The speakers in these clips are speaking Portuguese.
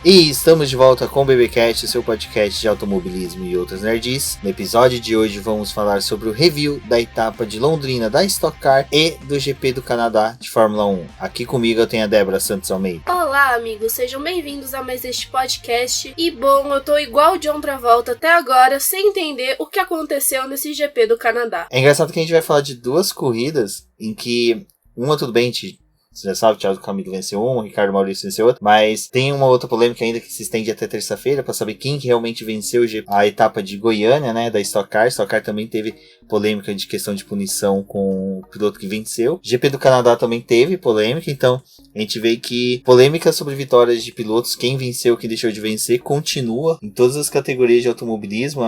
E estamos de volta com o BBcast, seu podcast de automobilismo e outras nerds. No episódio de hoje vamos falar sobre o review da etapa de Londrina da Stock Car e do GP do Canadá de Fórmula 1. Aqui comigo eu tenho a Débora Santos Almeida. Olá amigos, sejam bem-vindos a mais este podcast. E bom, eu tô igual o John Travolta até agora, sem entender o que aconteceu nesse GP do Canadá. É engraçado que a gente vai falar de duas corridas em que uma tudo bem, você já sabe, o Thiago Camilo venceu uma, o Ricardo Maurício venceu outra, mas tem uma outra polêmica ainda que se estende até terça-feira para saber quem que realmente venceu a etapa de Goiânia, né, da Stock Car. Stock Car também teve polêmica de questão de punição com o piloto que venceu. GP do Canadá também teve polêmica, então a gente vê que polêmica sobre vitórias de pilotos, quem venceu, quem deixou de vencer, continua em todas as categorias de automobilismo.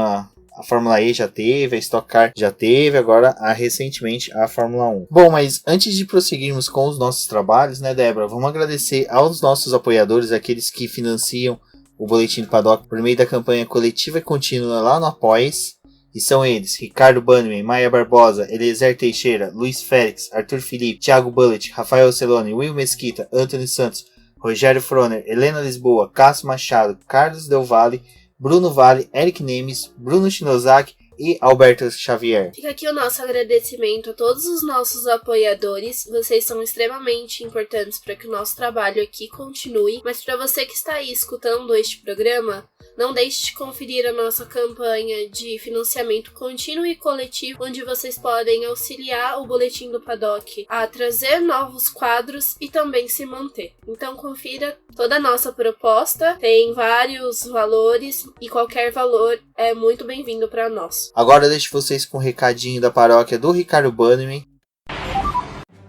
A Fórmula E já teve, a Stock Car já teve, agora recentemente a Fórmula 1. Bom, mas antes de prosseguirmos com os nossos trabalhos, né, Débora, vamos agradecer aos nossos apoiadores, aqueles que financiam o Boletim do Paddock por meio da campanha coletiva e contínua lá no Apoia-se. E são eles: Ricardo Bannerman, Maia Barbosa, Eliezer Teixeira, Luiz Félix, Arthur Felipe, Thiago Bullet, Rafael Celone, Will Mesquita, Anthony Santos, Rogério Froner, Helena Lisboa, Cássio Machado, Carlos Del Valle, Bruno Vale, Eric Nemes, Bruno Shinozaki e Alberto Xavier. Fica aqui o nosso agradecimento a todos os nossos apoiadores. Vocês são extremamente importantes para que o nosso trabalho aqui continue. Mas para você que está aí escutando este programa, não deixe de conferir a nossa campanha de financiamento contínuo e coletivo, onde vocês podem auxiliar o Boletim do Paddock a trazer novos quadros e também se manter. Então confira toda a nossa proposta, tem vários valores e qualquer valor é muito bem-vindo para nós. Agora eu deixo vocês com um recadinho da paróquia do Ricardo Bannerman.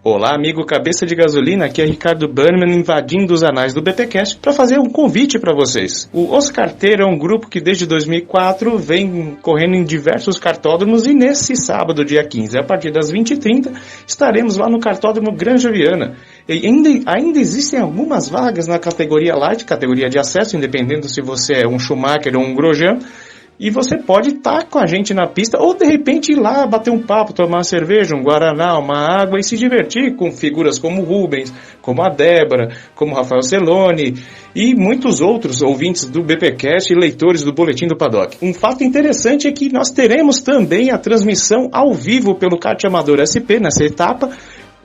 Olá, amigo cabeça de gasolina, aqui é Ricardo Bannerman invadindo os anais do BTcast para fazer um convite para vocês. O Os Carteiro é um grupo que desde 2004 vem correndo em diversos cartódromos e nesse sábado, dia 15, a partir das 20h30, estaremos lá no cartódromo Granja Viana. E ainda existem algumas vagas na categoria Light, categoria de acesso, independente se você é um Schumacher ou um Grosjean. E você pode estar com a gente na pista ou de repente ir lá bater um papo, tomar uma cerveja, um guaraná, uma água e se divertir com figuras como o Rubens, como a Débora, como o Rafael Celone e muitos outros ouvintes do BPcast e leitores do Boletim do Paddock. Um fato interessante é que nós teremos também a transmissão ao vivo pelo kart amador SP nessa etapa,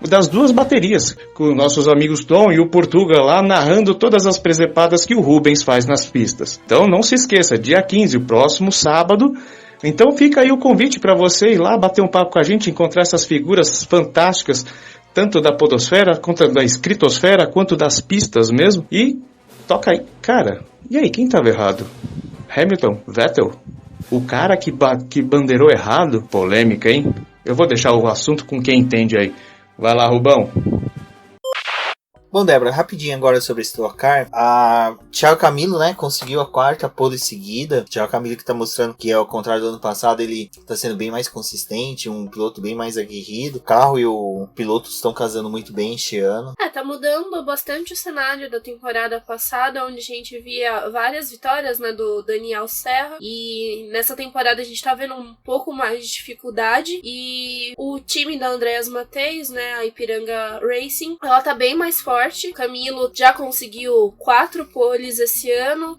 das duas baterias, com nossos amigos Tom e o Portuga lá narrando todas as presepadas que o Rubens faz nas pistas. Então não se esqueça, dia 15, o próximo sábado. Então fica aí o convite para você ir lá bater um papo com a gente, encontrar essas figuras fantásticas, tanto da podosfera, quanto da escritosfera, quanto das pistas mesmo. E toca aí. Cara, e aí, quem estava errado? Hamilton? Vettel? O cara que bandeirou errado? Polêmica, hein? Eu vou deixar o assunto com quem entende aí. Vai lá, Rubão. Bom, Débora, rapidinho agora sobre esse Stock Car. A Thiago Camilo, né, conseguiu a quarta pole seguida. Thiago Camilo que tá mostrando que, ao contrário do ano passado, ele tá sendo bem mais consistente, um piloto bem mais aguerrido. O carro e o piloto estão casando muito bem este ano. Tá mudando bastante o cenário da temporada passada, onde a gente via várias vitórias, né, do Daniel Serra. E nessa temporada a gente tá vendo um pouco mais de dificuldade. E o time da Andreas Mateis, né, a Ipiranga Racing, ela tá bem mais forte. Camilo já conseguiu 4 poles esse ano,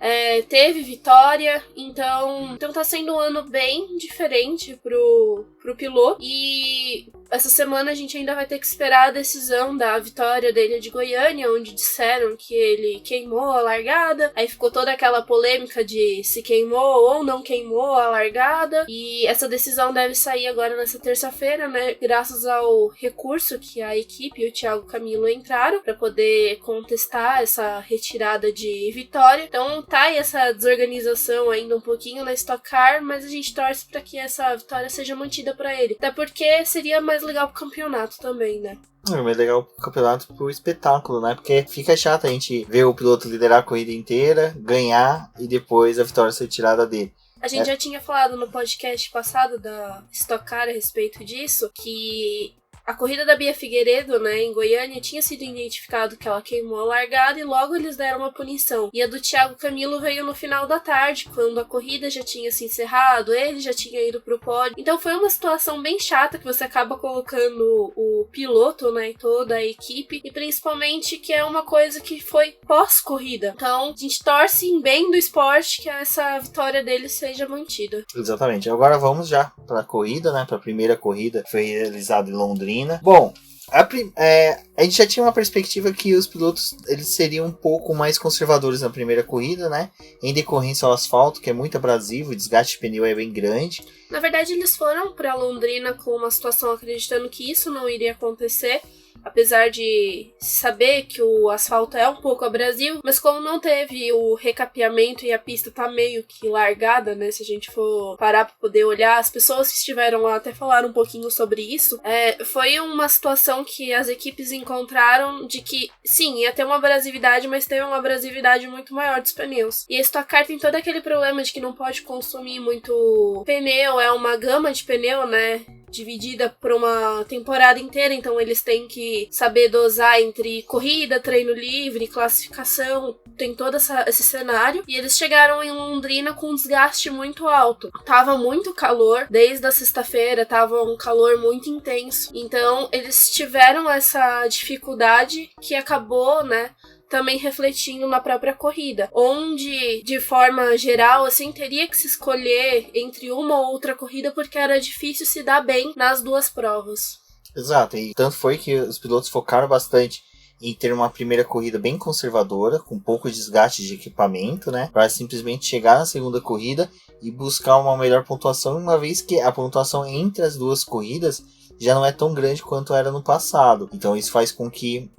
teve vitória, então tá sendo um ano bem diferente pro piloto. E essa semana a gente ainda vai ter que esperar a decisão da vitória dele de Goiânia, onde disseram que ele queimou a largada. Aí ficou toda aquela polêmica de se queimou ou não queimou a largada. E essa decisão deve sair agora nessa terça-feira, né? Graças ao recurso que a equipe e o Thiago Camilo entraram para poder contestar essa retirada de vitória. Então tá aí essa desorganização ainda um pouquinho na Stock Car, mas a gente torce para que essa vitória seja mantida para ele. Até porque seria mais legal pro campeonato também, né? É mais legal pro campeonato, pro espetáculo, né? Porque fica chato a gente ver o piloto liderar a corrida inteira, ganhar e depois a vitória ser tirada dele. A gente já tinha falado no podcast passado da Stock Car a respeito disso, que a corrida da Bia Figueiredo, né, em Goiânia, tinha sido identificado que ela queimou a largada e logo eles deram uma punição. E a do Thiago Camilo veio no final da tarde, quando a corrida já tinha se encerrado, ele já tinha ido pro pódio. Então foi uma situação bem chata que você acaba colocando o piloto, né, e toda a equipe, e principalmente que é uma coisa que foi pós-corrida. Então a gente torce em bem do esporte que essa vitória dele seja mantida. Exatamente. Agora vamos já para a corrida, né? Para a primeira corrida que foi realizada em Londrina. Bom, a gente já tinha uma perspectiva que os pilotos eles seriam um pouco mais conservadores na primeira corrida, né? Em decorrência ao asfalto, que é muito abrasivo, o desgaste de pneu é bem grande. Na verdade, eles foram para Londrina com uma situação acreditando que isso não iria acontecer. Apesar de saber que o asfalto é um pouco abrasivo, mas como não teve o recapeamento e a pista tá meio que largada, né, se a gente for parar pra poder olhar, as pessoas que estiveram lá até falaram um pouquinho sobre isso, foi uma situação que as equipes encontraram de que, sim, ia ter uma abrasividade, mas teve uma abrasividade muito maior dos pneus. E a Stock Car tem todo aquele problema de que não pode consumir muito pneu, é uma gama de pneu, né, dividida por uma temporada inteira, então eles têm que saber dosar entre corrida, treino livre, classificação, tem todo esse cenário, e eles chegaram em Londrina com um desgaste muito alto. Tava muito calor, desde a sexta-feira tava um calor muito intenso, então eles tiveram essa dificuldade que acabou, né, também refletindo na própria corrida, onde, de forma geral, assim, teria que se escolher entre uma ou outra corrida porque era difícil se dar bem nas duas provas. Exato, e tanto foi que os pilotos focaram bastante em ter uma primeira corrida bem conservadora, com pouco desgaste de equipamento, né, para simplesmente chegar na segunda corrida e buscar uma melhor pontuação, uma vez que a pontuação entre as duas corridas já não é tão grande quanto era no passado. Então isso faz com que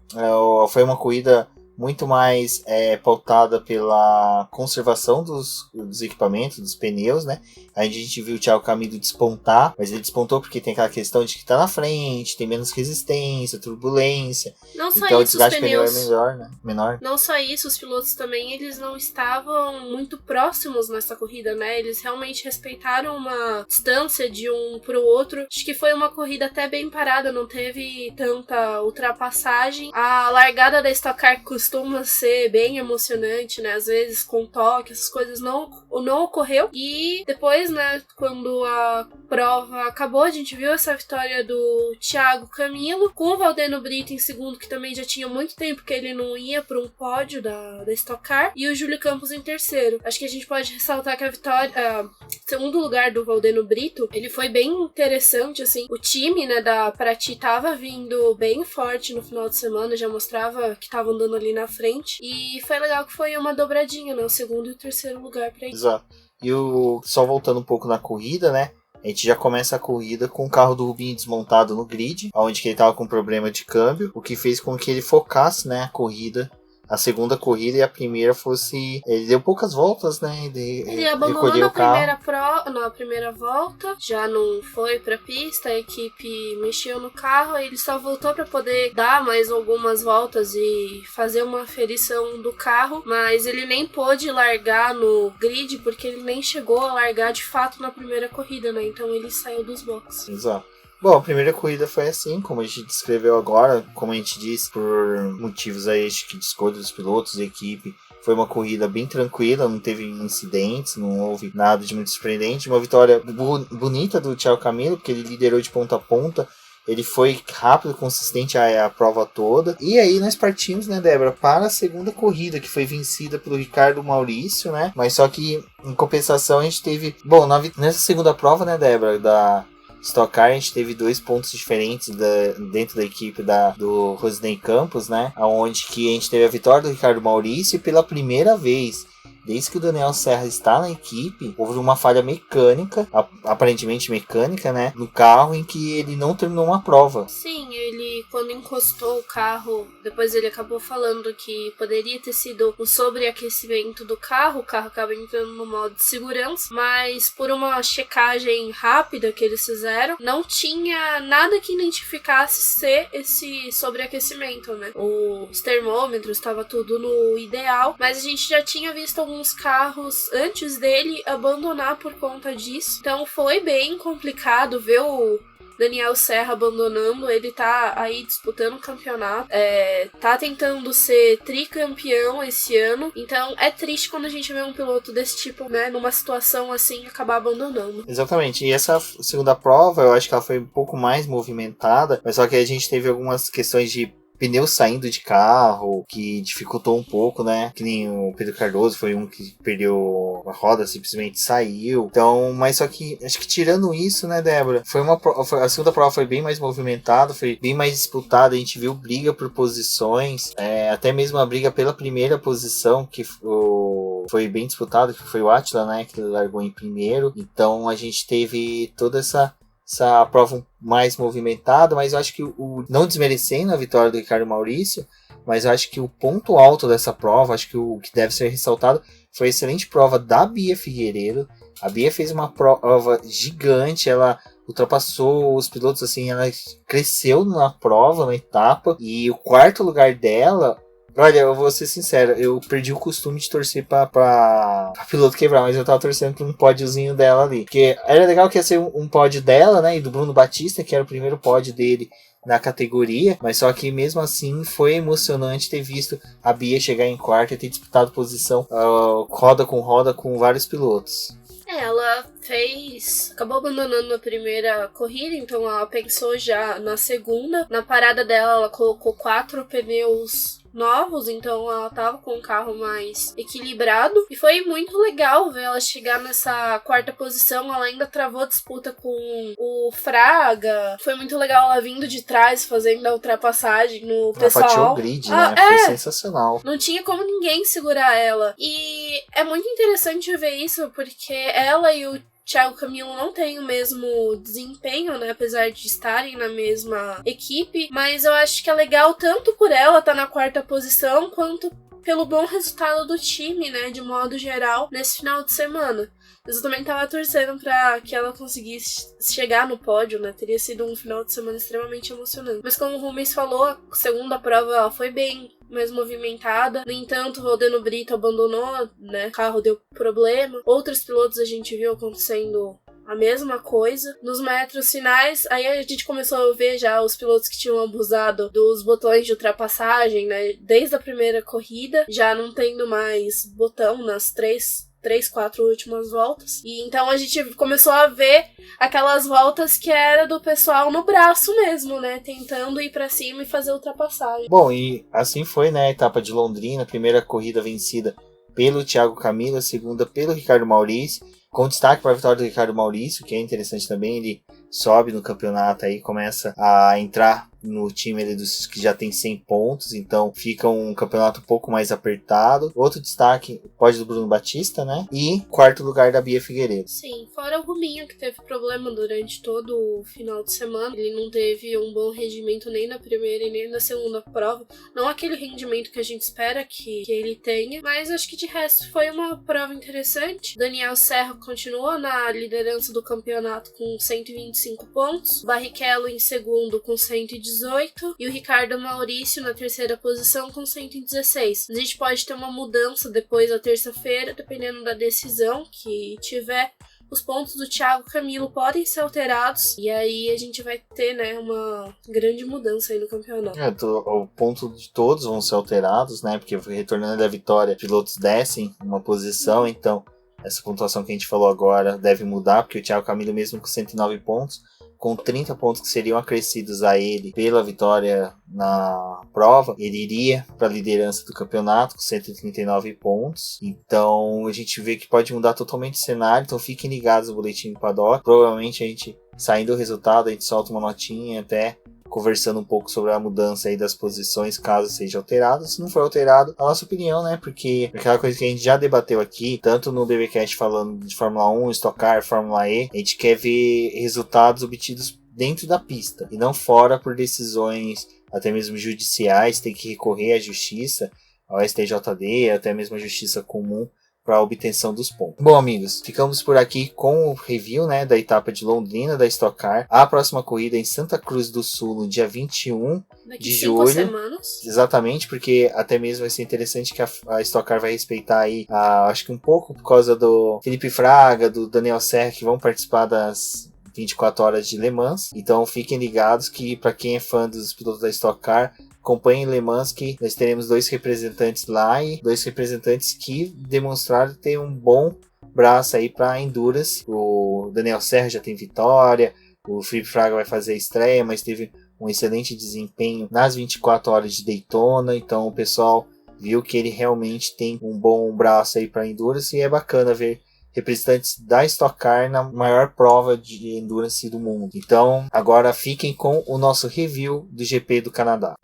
foi uma corrida muito mais pautada pela conservação dos equipamentos, dos pneus, né? Aí a gente viu o Thiago Camilo despontar, mas ele despontou porque tem aquela questão de que tá na frente, tem menos resistência, turbulência. Não só então isso, o desgaste os pneus, de pneu é menor. Não só isso, os pilotos também, eles não estavam muito próximos nessa corrida, né? Eles realmente respeitaram uma distância de um pro outro. Acho que foi uma corrida até bem parada, não teve tanta ultrapassagem. A largada da Stock Car costuma ser bem emocionante, né? Às vezes com toque, essas coisas não ocorreu. E depois, né, quando a prova acabou, a gente viu essa vitória do Thiago Camilo, com o Valdeno Brito em segundo, que também já tinha muito tempo que ele não ia para um pódio da Stock Car, e o Júlio Campos em terceiro. Acho que a gente pode ressaltar que a vitória, segundo lugar do Valdeno Brito, ele foi bem interessante, assim. O time, né, da Prati tava vindo bem forte no final de semana, já mostrava que tava andando ali na frente, e foi legal que foi uma dobradinha, né, o segundo e o terceiro lugar pra ele. Exato. E só voltando um pouco na corrida, né? A gente já começa a corrida com o carro do Rubinho desmontado no grid, onde ele estava com problema de câmbio, o que fez com que ele focasse, né, a corrida, a segunda corrida, e a primeira fosse... Ele deu poucas voltas, né? Ele abandonou na primeira volta, já não foi pra pista, a equipe mexeu no carro, ele só voltou pra poder dar mais algumas voltas e fazer uma aferição do carro, mas ele nem pôde largar no grid, porque ele nem chegou a largar de fato na primeira corrida, né? Então ele saiu dos boxes. Exato. Bom, a primeira corrida foi assim, como a gente descreveu agora, como a gente disse, por motivos aí de escolha dos pilotos e equipe. Foi uma corrida bem tranquila, não teve incidentes, não houve nada de muito surpreendente. Uma vitória bonita do Thiago Camilo, porque ele liderou de ponta a ponta. Ele foi rápido, consistente a prova toda. E aí nós partimos, né, Débora, para a segunda corrida, que foi vencida pelo Ricardo Maurício, né? Mas só que, em compensação, a gente teve... Bom, nessa segunda prova, né, Débora, da Stock Car, a gente teve 2 pontos diferentes dentro da equipe do Rosinei Campos, né? Onde que a gente teve a vitória do Ricardo Maurício e pela primeira vez, desde que o Daniel Serra está na equipe, houve uma falha mecânica, aparentemente mecânica, né, no carro, em que ele não terminou uma prova. Sim, ele, quando encostou o carro, depois ele acabou falando que poderia ter sido um sobreaquecimento do carro, o carro acaba entrando no modo de segurança, mas por uma checagem rápida que eles fizeram, não tinha nada que identificasse ser esse sobreaquecimento, né. Os termômetros, estava tudo no ideal, mas a gente já tinha visto alguns carros antes dele abandonar por conta disso. Então foi bem complicado ver Daniel Serra abandonando, ele tá aí disputando o campeonato, tá tentando ser tricampeão esse ano, então é triste quando a gente vê um piloto desse tipo, né, numa situação assim, acabar abandonando. Exatamente, e essa segunda prova, eu acho que ela foi um pouco mais movimentada, mas só que a gente teve algumas questões de pneu saindo de carro, que dificultou um pouco, né? Que nem o Pedro Cardoso foi um que perdeu a roda, simplesmente saiu. Então, mas só que, acho que tirando isso, né, Débora? A segunda prova foi bem mais movimentada, foi bem mais disputada, a gente viu briga por posições, até mesmo a briga pela primeira posição, que foi bem disputado, que foi o Átila, né, que largou em primeiro. Então, a gente teve toda essa prova mais movimentada, mas eu acho que não desmerecendo a vitória do Ricardo Maurício, mas eu acho que o ponto alto dessa prova, acho que o que deve ser ressaltado, foi a excelente prova da Bia Figueiredo. A Bia fez uma prova gigante, ela ultrapassou os pilotos, assim, ela cresceu na prova, na etapa, e o quarto lugar dela, olha, eu vou ser sincero, eu perdi o costume de torcer pra piloto quebrar, mas eu tava torcendo pra um pódiozinho dela ali. Porque era legal que ia ser um pódio dela, né, e do Bruno Batista, que era o primeiro pódio dele na categoria, mas só que mesmo assim foi emocionante ter visto a Bia chegar em quarto e ter disputado posição roda com vários pilotos. Ela acabou abandonando a primeira corrida, então ela pensou já na segunda. Na parada dela, ela colocou 4 pneus novos, então ela tava com um carro mais equilibrado, e foi muito legal ver ela chegar nessa quarta posição. Ela ainda travou disputa com o Fraga, foi muito legal ela vindo de trás, fazendo a ultrapassagem no pessoal. Ela fatiou o grid, né? Foi sensacional. Não tinha como ninguém segurar ela, e é muito interessante ver isso, porque ela e o Thiago Camilo não tem o mesmo desempenho, né? Apesar de estarem na mesma equipe. Mas eu acho que é legal tanto por ela estar na quarta posição, quanto pelo bom resultado do time, né? De modo geral, nesse final de semana. Eu também tava torcendo pra que ela conseguisse chegar no pódio, né? Teria sido um final de semana extremamente emocionante. Mas como o Rubens falou, a segunda prova ela foi bem mais movimentada. No entanto, o Rodeno Brito abandonou, né? O carro deu problema. Outros pilotos a gente viu acontecendo a mesma coisa. Nos metros finais, aí a gente começou a ver já os pilotos que tinham abusado dos botões de ultrapassagem, né? Desde a primeira corrida, já não tendo mais botão nas 4 últimas voltas. E então a gente começou a ver aquelas voltas que era do pessoal no braço mesmo, né? Tentando ir pra cima e fazer ultrapassagem. Bom, e assim foi, né? A etapa de Londrina, a primeira corrida vencida pelo Thiago Camilo, a segunda pelo Ricardo Maurício, com destaque para a vitória do Ricardo Maurício, que é interessante também, ele sobe no campeonato aí, começa a entrar no time ali dos que já tem 100 pontos, então fica um campeonato um pouco mais apertado. Outro destaque, pódio do Bruno Batista, né? E quarto lugar da Bia Figueiredo. Sim, fora o Rubinho, que teve problema durante todo o final de semana. Ele não teve um bom rendimento nem na primeira e nem na segunda prova. Não aquele rendimento que a gente espera que ele tenha, mas acho que de resto foi uma prova interessante. Daniel Serra continua na liderança do campeonato com 125 pontos. Barrichello em segundo com 118. E o Ricardo Maurício na terceira posição com 116. A gente pode ter uma mudança depois da terça-feira, dependendo da decisão que tiver. Os pontos do Thiago Camilo podem ser alterados, e aí a gente vai ter, né, uma grande mudança aí no campeonato. O ponto de todos vão ser alterados, né, porque retornando da vitória, pilotos descem uma posição, então essa pontuação que a gente falou agora deve mudar, porque o Thiago Camilo, mesmo com 109 pontos, com 30 pontos que seriam acrescidos a ele pela vitória na prova, ele iria para a liderança do campeonato com 139 pontos. Então a gente vê que pode mudar totalmente o cenário, então fiquem ligados no boletim do paddock. Provavelmente a gente, saindo o resultado, a gente solta uma notinha até conversando um pouco sobre a mudança aí das posições, caso seja alterado. Se não for alterado, a nossa opinião, né? Porque aquela coisa que a gente já debateu aqui, tanto no BBcast falando de Fórmula 1, Stock Car, Fórmula E, a gente quer ver resultados obtidos dentro da pista e não fora por decisões até mesmo judiciais, tem que recorrer à justiça, ao STJD, até mesmo à justiça comum, para a obtenção dos pontos. Bom, amigos, ficamos por aqui com o review, né, da etapa de Londrina da Stock Car. A próxima corrida é em Santa Cruz do Sul, no dia 21 de julho. Daqui 5 semanas. Exatamente, porque até mesmo vai ser interessante que a Stock Car vai respeitar aí, acho que um pouco por causa do Felipe Fraga, do Daniel Serra, que vão participar das 24 horas de Le Mans. Então fiquem ligados que para quem é fã dos pilotos da Stock Car, acompanhem Le Mans, que nós teremos 2 representantes lá e 2 representantes que demonstraram ter um bom braço aí para Endurance. O Daniel Serra já tem vitória, o Felipe Fraga vai fazer a estreia, mas teve um excelente desempenho nas 24 horas de Daytona, então o pessoal viu que ele realmente tem um bom braço aí para Endurance e é bacana ver representantes da Stock Car na maior prova de Endurance do mundo. Então agora fiquem com o nosso review do GP do Canadá.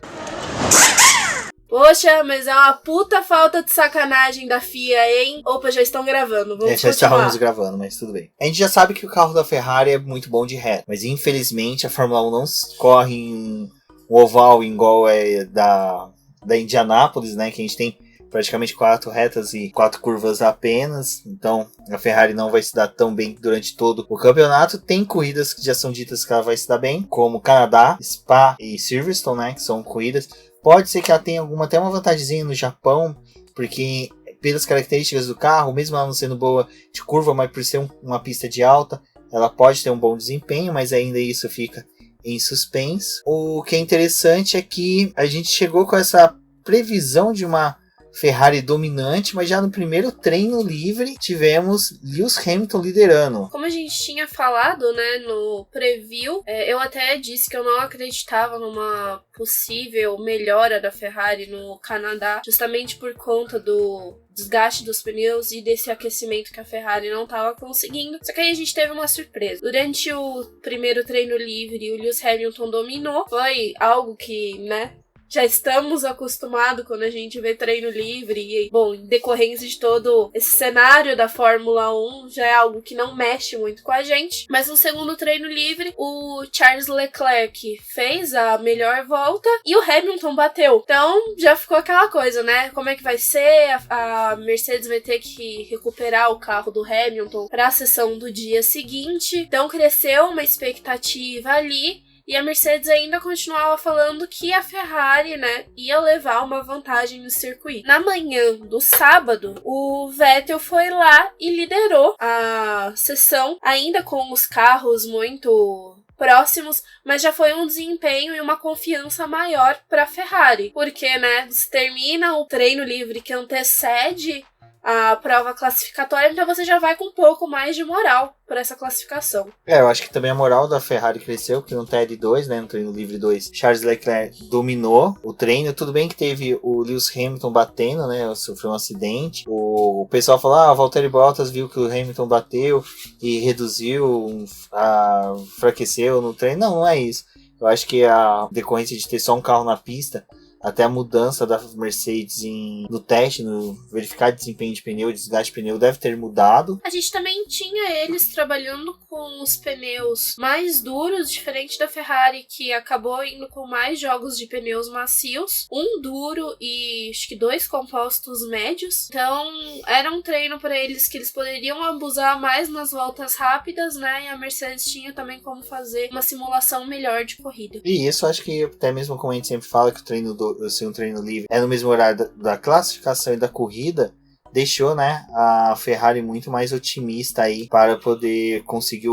Poxa, mas é uma puta falta de sacanagem da FIA, hein? Opa, já estão gravando, vamos Já continuar. estávamos gravando, mas tudo bem. A gente já sabe que o carro da Ferrari é muito bom de reta, mas infelizmente a Fórmula 1 não corre em um oval igual é da Indianápolis, né? Que a gente tem praticamente 4 retas e 4 curvas apenas. Então a Ferrari não vai se dar tão bem durante todo o campeonato. Tem corridas que já são ditas que ela vai se dar bem, como Canadá, Spa e Silverstone, né? Que são corridas. Pode ser que ela tenha até uma vantagemzinha no Japão, porque pelas características do carro, mesmo ela não sendo boa de curva, mas por ser uma pista de alta, ela pode ter um bom desempenho, mas ainda isso fica em suspense. O que é interessante é que a gente chegou com essa previsão de uma Ferrari dominante, mas já no primeiro treino livre tivemos Lewis Hamilton liderando. Como a gente tinha falado, né, no preview, eu até disse que eu não acreditava numa possível melhora da Ferrari no Canadá, justamente por conta do desgaste dos pneus e desse aquecimento que a Ferrari não estava conseguindo. Só que aí a gente teve uma surpresa. Durante o primeiro treino livre, o Lewis Hamilton dominou. Foi algo que, né, já estamos acostumados quando a gente vê treino livre e, bom, em decorrência de todo esse cenário da Fórmula 1, já é algo que não mexe muito com a gente. Mas no segundo treino livre, o Charles Leclerc fez a melhor volta e o Hamilton bateu. Então, já ficou aquela coisa, né? Como é que vai ser? A Mercedes vai ter que recuperar o carro do Hamilton para a sessão do dia seguinte. Então, cresceu uma expectativa ali. E a Mercedes ainda continuava falando que a Ferrari, né, ia levar uma vantagem no circuito. Na manhã do sábado, o Vettel foi lá e liderou a sessão, ainda com os carros muito próximos, mas já foi um desempenho e uma confiança maior para a Ferrari. Porque, né, você termina o treino livre que antecede a prova classificatória, então você já vai com um pouco mais de moral para essa classificação. Eu acho que também a moral da Ferrari cresceu, porque no TR2, né, no treino livre 2, Charles Leclerc dominou o treino. Tudo bem que teve o Lewis Hamilton batendo, né, sofreu um acidente. O pessoal falou, Valtteri Bottas viu que o Hamilton bateu e reduziu, enfraqueceu no treino. Não é isso. Eu acho que a decorrência de ter só um carro na pista, até a mudança da Mercedes no teste, no verificar desempenho de pneu, desgaste de pneu, deve ter mudado. A gente também tinha eles trabalhando com os pneus mais duros, diferente da Ferrari, que acabou indo com mais jogos de pneus macios, um duro e acho que 2 compostos médios. Então era um treino para eles que eles poderiam abusar mais nas voltas rápidas, né? E a Mercedes tinha também como fazer uma simulação melhor de corrida. E isso acho que até mesmo como a gente sempre fala que o treino um treino livre é no mesmo horário da classificação e da corrida, deixou, né, a Ferrari muito mais otimista aí para poder conseguir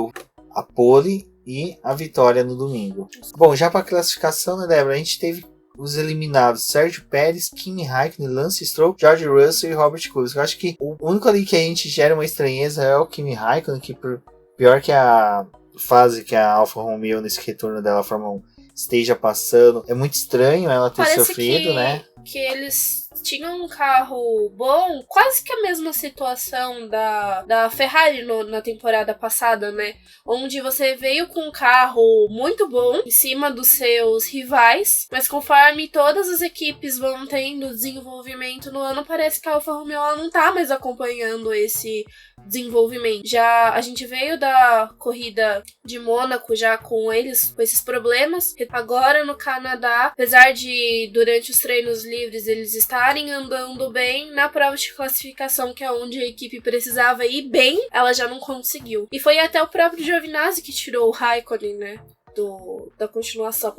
a pole e a vitória no domingo. Bom, já para a classificação, né, Débora, a gente teve os eliminados Sérgio Pérez, Kimi Raikkonen, Lance Stroll, George Russell e Robert Kubica. Eu acho que o único ali que a gente gera uma estranheza é o Kimi Raikkonen, que pior que a fase que a Alfa Romeo nesse retorno dela à Fórmula 1 esteja passando. É muito estranho ela ter sofrido, né? Que eles tinham um carro bom, quase que a mesma situação da Ferrari na temporada passada, né? Onde você veio com um carro muito bom em cima dos seus rivais, mas conforme todas as equipes vão tendo desenvolvimento no ano, parece que a Alfa Romeo não tá mais acompanhando esse desenvolvimento. Já a gente veio da corrida de Mônaco já com esses problemas. Agora no Canadá, apesar de durante os treinos livres eles estarem andando bem, na prova de classificação, que é onde a equipe precisava ir bem, ela já não conseguiu. E foi até o próprio Giovinazzi que tirou o Raikkonen, né, da continuação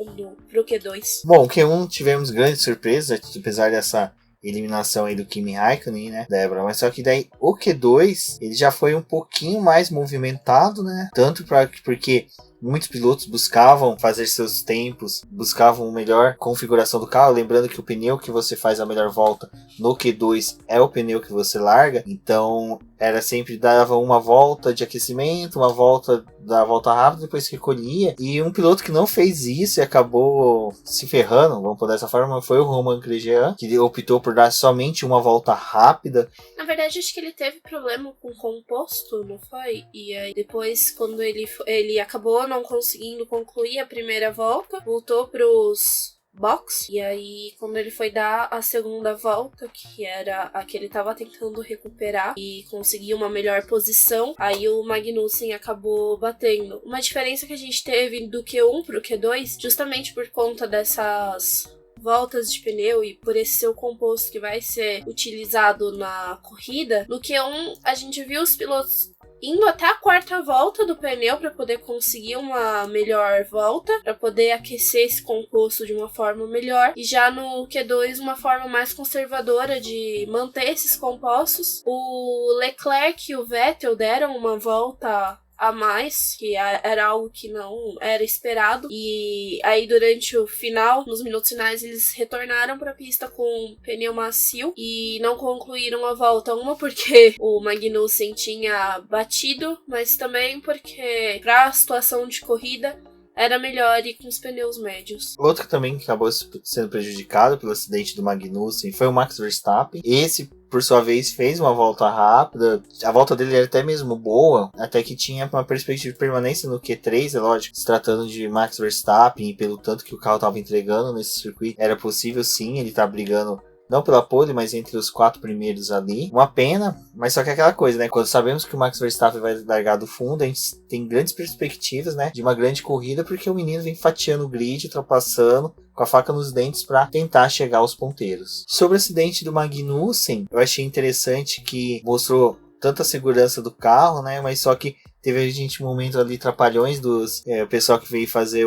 pro Q2. Bom, Q1 tivemos grande surpresa, apesar dessa eliminação aí do Kimi Raikkonen, né, Débora? Mas só que daí o Q2, ele já foi um pouquinho mais movimentado, né? Tanto porque muitos pilotos buscavam fazer seus tempos, buscavam melhor configuração do carro. Lembrando que o pneu que você faz a melhor volta no Q2 é o pneu que você larga. Então, era sempre dava uma volta de aquecimento, uma volta da volta rápida, depois recolhia. E um piloto que não fez isso e acabou se ferrando, vamos por dessa forma, foi o Romain Grosjean, que optou por dar somente uma volta rápida. Na verdade, acho que ele teve problema com o composto, não foi? E aí depois, quando ele acabou não conseguindo concluir a primeira volta, voltou pros box, e aí quando ele foi dar a segunda volta, que era a que ele tava tentando recuperar e conseguir uma melhor posição, aí o Magnussen acabou batendo. Uma diferença que a gente teve do Q1 pro Q2, justamente por conta dessas voltas de pneu e por esse ser o composto que vai ser utilizado na corrida, no Q1 a gente viu os pilotos indo até a quarta volta do pneu para poder conseguir uma melhor volta, para poder aquecer esse composto de uma forma melhor. E já no Q2, uma forma mais conservadora de manter esses compostos. O Leclerc e o Vettel deram uma volta a mais, que era algo que não era esperado, e aí durante o final, nos minutos finais, eles retornaram para a pista com pneu macio e não concluíram a volta, uma porque o Magnussen tinha batido, mas também porque para a situação de corrida era melhor ir com os pneus médios. Outro que também acabou sendo prejudicado pelo acidente do Magnussen foi o Max Verstappen. Esse, por sua vez, fez uma volta rápida. A volta dele era até mesmo boa, até que tinha uma perspectiva de permanência no Q3, é lógico. Se tratando de Max Verstappen e pelo tanto que o carro estava entregando nesse circuito, era possível sim, ele tá brigando não pela pole, mas entre os 4 primeiros ali. Uma pena, mas só que é aquela coisa, né? Quando sabemos que o Max Verstappen vai largar do fundo, a gente tem grandes perspectivas, né? De uma grande corrida, porque o menino vem fatiando o grid, ultrapassando, com a faca nos dentes para tentar chegar aos ponteiros. Sobre o acidente do Magnussen, eu achei interessante que mostrou tanta segurança do carro, né? Mas só que teve a gente momentos ali trapalhões dos o pessoal que veio fazer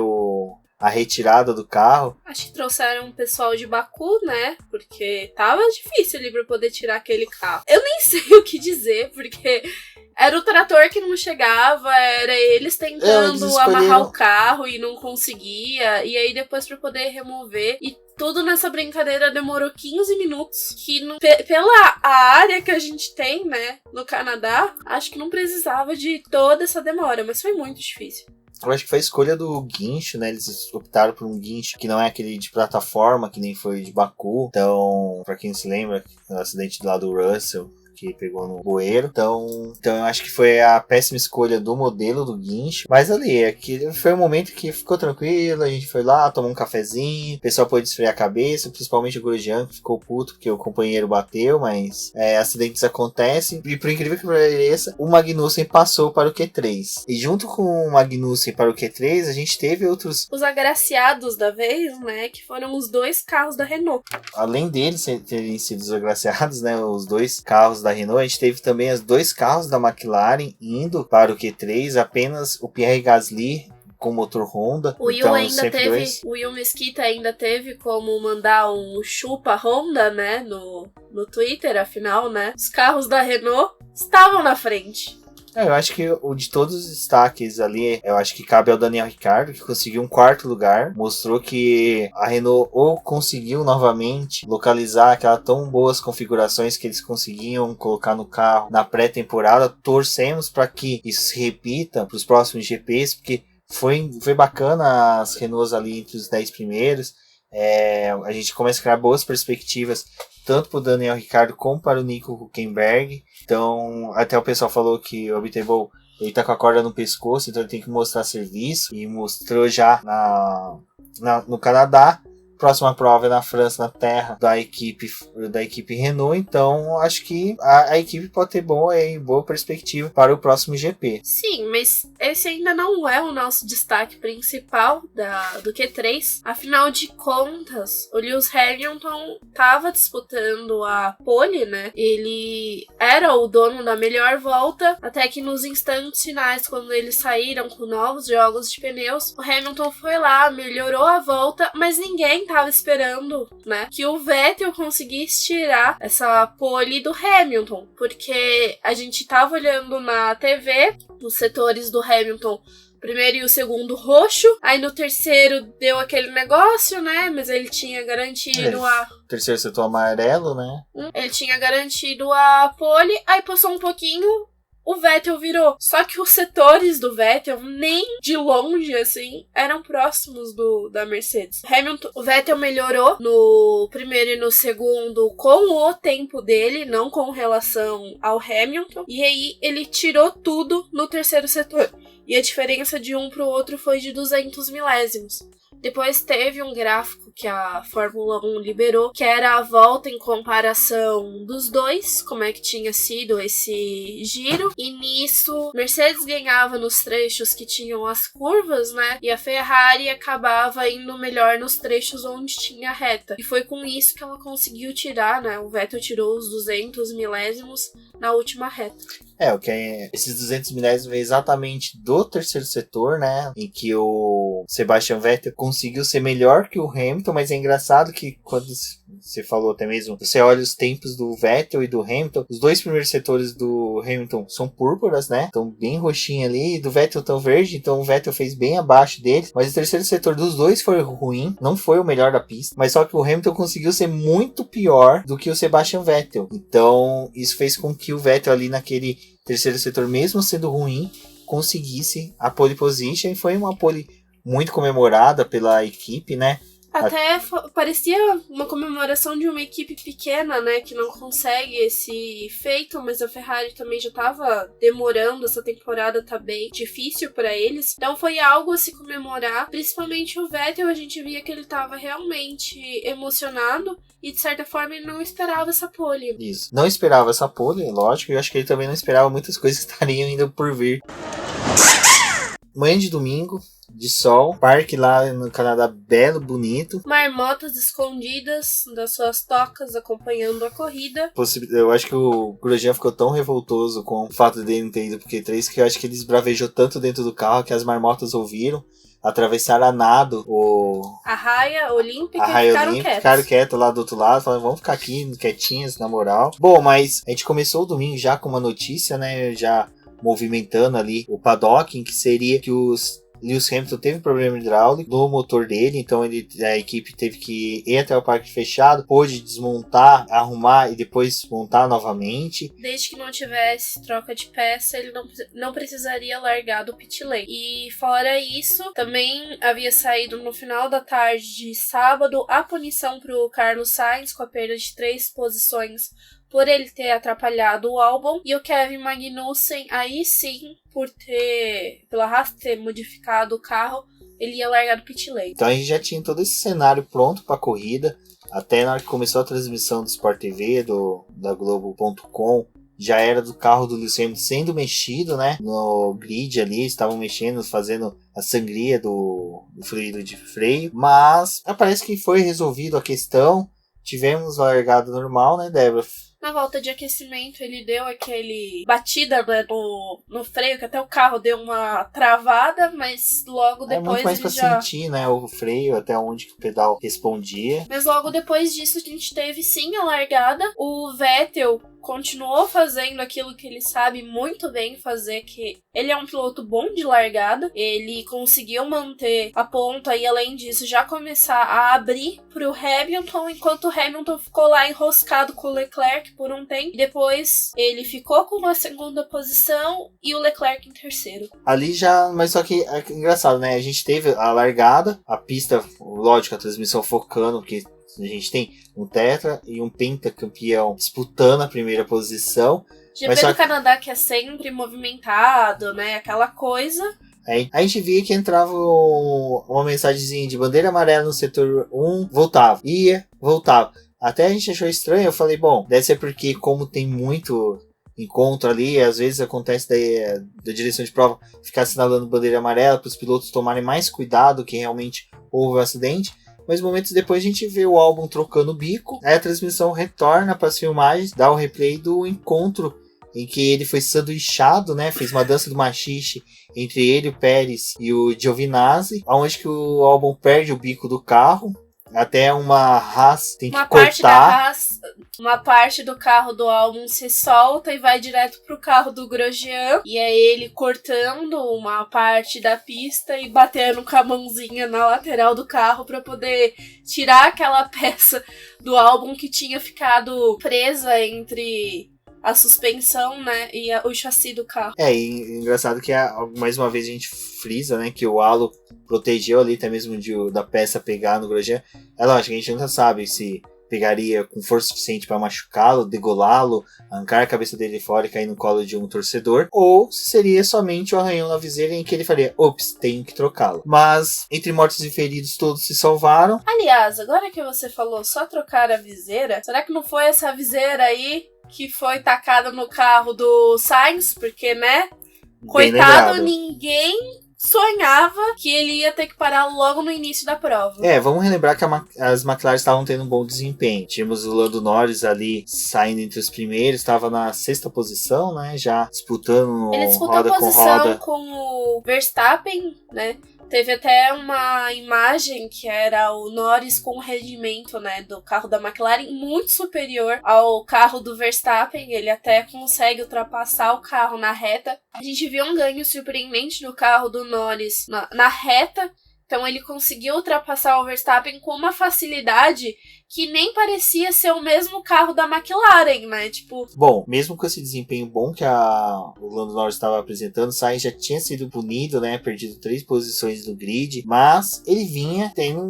a retirada do carro. Acho que trouxeram um pessoal de Baku, né? Porque tava difícil ali pra poder tirar aquele carro. Eu nem sei o que dizer, porque era o trator que não chegava, era eles tentando amarrar o carro e não conseguia. E aí depois pra poder remover. E tudo nessa brincadeira demorou 15 minutos. Que pela área que a gente tem, né, no Canadá, acho que não precisava de toda essa demora, mas foi muito difícil. Eu acho que foi a escolha do guincho, né? Eles optaram por um guincho que não é aquele de plataforma, que nem foi de Baku. Então, pra quem se lembra, o acidente lá do Russell, que pegou no bueiro. Então eu acho que foi a péssima escolha do modelo do guincho. Mas ali, aquele foi um momento que ficou tranquilo. A gente foi lá, tomou um cafezinho. O pessoal pôde esfriar a cabeça. Principalmente o Grosjean, que ficou puto porque o companheiro bateu. Mas acidentes acontecem. E por incrível que pareça, o Magnussen passou para o Q3. E junto com o Magnussen para o Q3, a gente teve outros... Os agraciados da vez, né? Que foram os 2 carros da Renault. Além deles terem sido os agraciados, né? Os 2 carros da Renault, a gente teve também os 2 carros da McLaren indo para o Q3, apenas o Pierre Gasly com motor Honda. O Will ainda teve, o Will Mesquita ainda teve como mandar um chupa Honda, né, no Twitter, afinal, né, os carros da Renault estavam na frente. Eu acho que o de todos os destaques ali, eu acho que cabe ao Daniel Ricciardo, que conseguiu um 4º lugar. Mostrou que a Renault ou conseguiu novamente localizar aquelas tão boas configurações que eles conseguiam colocar no carro na pré-temporada. Torcemos para que isso se repita para os próximos GPs, porque foi bacana as Renaults ali entre os 10 primeiros. A gente começa a criar boas perspectivas tanto para o Daniel Ricciardo como para o Nico Hülkenberg. Então, até o pessoal falou que o Abiteboul, ele tá com a corda no pescoço, então ele tem que mostrar serviço, e mostrou já no Canadá. Próxima prova é na França, na terra da equipe Renault. Então acho que a equipe pode ter boa perspectiva para o próximo GP. Sim, mas esse ainda não é o nosso destaque principal do Q3. Afinal de contas, o Lewis Hamilton estava disputando a pole, né? Ele era o dono da melhor volta, até que nos instantes finais, quando eles saíram com novos jogos de pneus, o Hamilton foi lá, melhorou a volta, mas ninguém tava esperando, né, que o Vettel conseguisse tirar essa pole do Hamilton, porque a gente tava olhando na TV os setores do Hamilton, primeiro e o segundo roxo, aí no terceiro deu aquele negócio, né, mas ele tinha garantido O terceiro setor amarelo, né? Ele tinha garantido a pole, aí passou um pouquinho, o Vettel virou. Só que os setores do Vettel, nem de longe, assim, eram próximos da Mercedes. O Vettel melhorou no primeiro e no segundo com o tempo dele, não com relação ao Hamilton. E aí ele tirou tudo no terceiro setor. E a diferença de um pro outro foi de 200 milésimos. Depois teve um gráfico que a Fórmula 1 liberou, que era a volta em comparação dos dois, como é que tinha sido esse giro. E nisso, Mercedes ganhava nos trechos que tinham as curvas, né? E a Ferrari acabava indo melhor nos trechos onde tinha reta. E foi com isso que ela conseguiu tirar, né? O Vettel tirou os 200 milésimos na última reta. Esses 200 milésimos veio exatamente do terceiro setor, né? Em que o Sebastian Vettel conseguiu ser melhor que o Hamilton, mas é engraçado que quando você falou até mesmo, você olha os tempos do Vettel e do Hamilton, os dois primeiros setores do Hamilton são púrpuras, né? Estão bem roxinho ali, e do Vettel tão verde, então o Vettel fez bem abaixo dele, mas o terceiro setor dos dois foi ruim, não foi o melhor da pista, mas só que o Hamilton conseguiu ser muito pior do que o Sebastian Vettel. Então isso fez com que o Vettel ali naquele terceiro setor, mesmo sendo ruim, conseguisse a pole position, e foi uma pole muito comemorada pela equipe, né? Até parecia uma comemoração de uma equipe pequena, né, que não consegue esse feito, mas a Ferrari também já tava demorando, essa temporada tá bem difícil pra eles. Então foi algo a se comemorar, principalmente o Vettel, a gente via que ele tava realmente emocionado e de certa forma ele não esperava essa pole. Isso, não esperava essa pole, lógico, e eu acho que ele também não esperava muitas coisas que estariam ainda por vir. Manhã de domingo, de sol, parque lá no Canadá belo, bonito. Marmotas escondidas das suas tocas acompanhando a corrida. Eu acho que o Grosjean ficou tão revoltoso com o fato dele não ter ido pro Q3 que eu acho que ele esbravejou tanto dentro do carro que as marmotas ouviram, atravessaram a nado a raia olímpica e ficaram quietos lá do outro lado, falaram, vamos ficar aqui quietinhas, na moral. Bom, mas a gente começou o domingo já com uma notícia, né, já movimentando ali o paddock, em que seria que Lewis Hamilton teve problema hidráulico no motor dele, então a equipe teve que ir até o parque fechado, pôde desmontar, arrumar e depois montar novamente. Desde que não tivesse troca de peça, ele não precisaria largar do pit lane. E fora isso, também havia saído no final da tarde de sábado a punição para o Carlos Sainz com a perda de 3 posições por ele ter atrapalhado o Albon, e o Kevin Magnussen, aí sim, pela Haas ter modificado o carro, ele ia largar do pit lane. Então a gente já tinha todo esse cenário pronto para a corrida, até na hora que começou a transmissão do Sport TV, da Globo.com, já era do carro do Lewis Hamilton sendo mexido, né, no grid ali, estavam mexendo, fazendo a sangria do fluido de freio, mas parece que foi resolvido a questão, tivemos a largada normal, né, Débora? Na volta de aquecimento, ele deu aquele batida, né, no freio, que até o carro deu uma travada, mas logo depois muito mais ele pra sentir, né, o freio, até onde que o pedal respondia. Mas logo depois disso, a gente teve sim a largada. O Vettel continuou fazendo aquilo que ele sabe muito bem fazer, que ele é um piloto bom de largada. Ele conseguiu manter a ponta e, além disso, já começar a abrir pro Hamilton, enquanto o Hamilton ficou lá enroscado com o Leclerc por um tempo. E depois ele ficou com uma segunda posição e o Leclerc em terceiro. Ali já, mas só que é engraçado, né? A gente teve a largada, a pista, lógico, a transmissão focando, porque a gente tem um tetra e um pentacampeão disputando a primeira posição. GP do Canadá, que é sempre movimentado, né? Aquela coisa. Aí a gente via que entrava uma mensagenzinha de bandeira amarela no setor 1, voltava, ia, voltava. Até a gente achou estranho, eu falei, bom, deve ser porque como tem muito encontro ali, às vezes acontece da direção de prova ficar assinalando bandeira amarela para os pilotos tomarem mais cuidado que realmente houve um acidente. Mas momentos depois a gente vê o Albon trocando o bico, aí a transmissão retorna para as filmagens, dá o replay do encontro em que ele foi sanduichado, né? Fez uma dança do machixe entre ele, o Pérez e o Giovinazzi, onde que o Albon perde o bico do carro. até uma Haas tem que Uma cortar. parte da Haas, uma parte do carro do Albon se solta e vai direto pro carro do Grosjean. E é ele cortando uma parte da pista e batendo com a mãozinha na lateral do carro pra poder tirar aquela peça do Albon que tinha ficado presa entre a suspensão, né, e o chassi do carro. E engraçado que mais uma vez a gente frisa, né, que o halo protegeu ali até mesmo da peça pegar no Grosjean. É lógico, a gente nunca sabe se pegaria com força suficiente para machucá-lo, degolá-lo, arrancar a cabeça dele fora e cair no colo de um torcedor, ou se seria somente o arranhão na viseira em que ele faria, ops, tenho que trocá-lo. Mas, entre mortos e feridos, todos se salvaram. Aliás, agora que você falou só trocar a viseira, será que não foi essa viseira aí que foi tacada no carro do Sainz? Porque, né, coitado, ninguém sonhava que ele ia ter que parar logo no início da prova. Vamos relembrar que as McLaren estavam tendo um bom desempenho. Tínhamos o Lando Norris ali saindo entre os primeiros, estava na 6ª posição, né? Já disputando ele disputou roda posição com roda com o Verstappen, né? Teve até uma imagem que era o Norris com o rendimento, né, do carro da McLaren muito superior ao carro do Verstappen. Ele até consegue ultrapassar o carro na reta. A gente viu um ganho surpreendente no carro do Norris na reta. Então ele conseguiu ultrapassar o Verstappen com uma facilidade que nem parecia ser o mesmo carro da McLaren, né? Tipo... Bom, mesmo com esse desempenho bom que o Lando Norris estava apresentando, o Sainz já tinha sido punido, né? Perdido 3 posições no grid, mas ele vinha tendo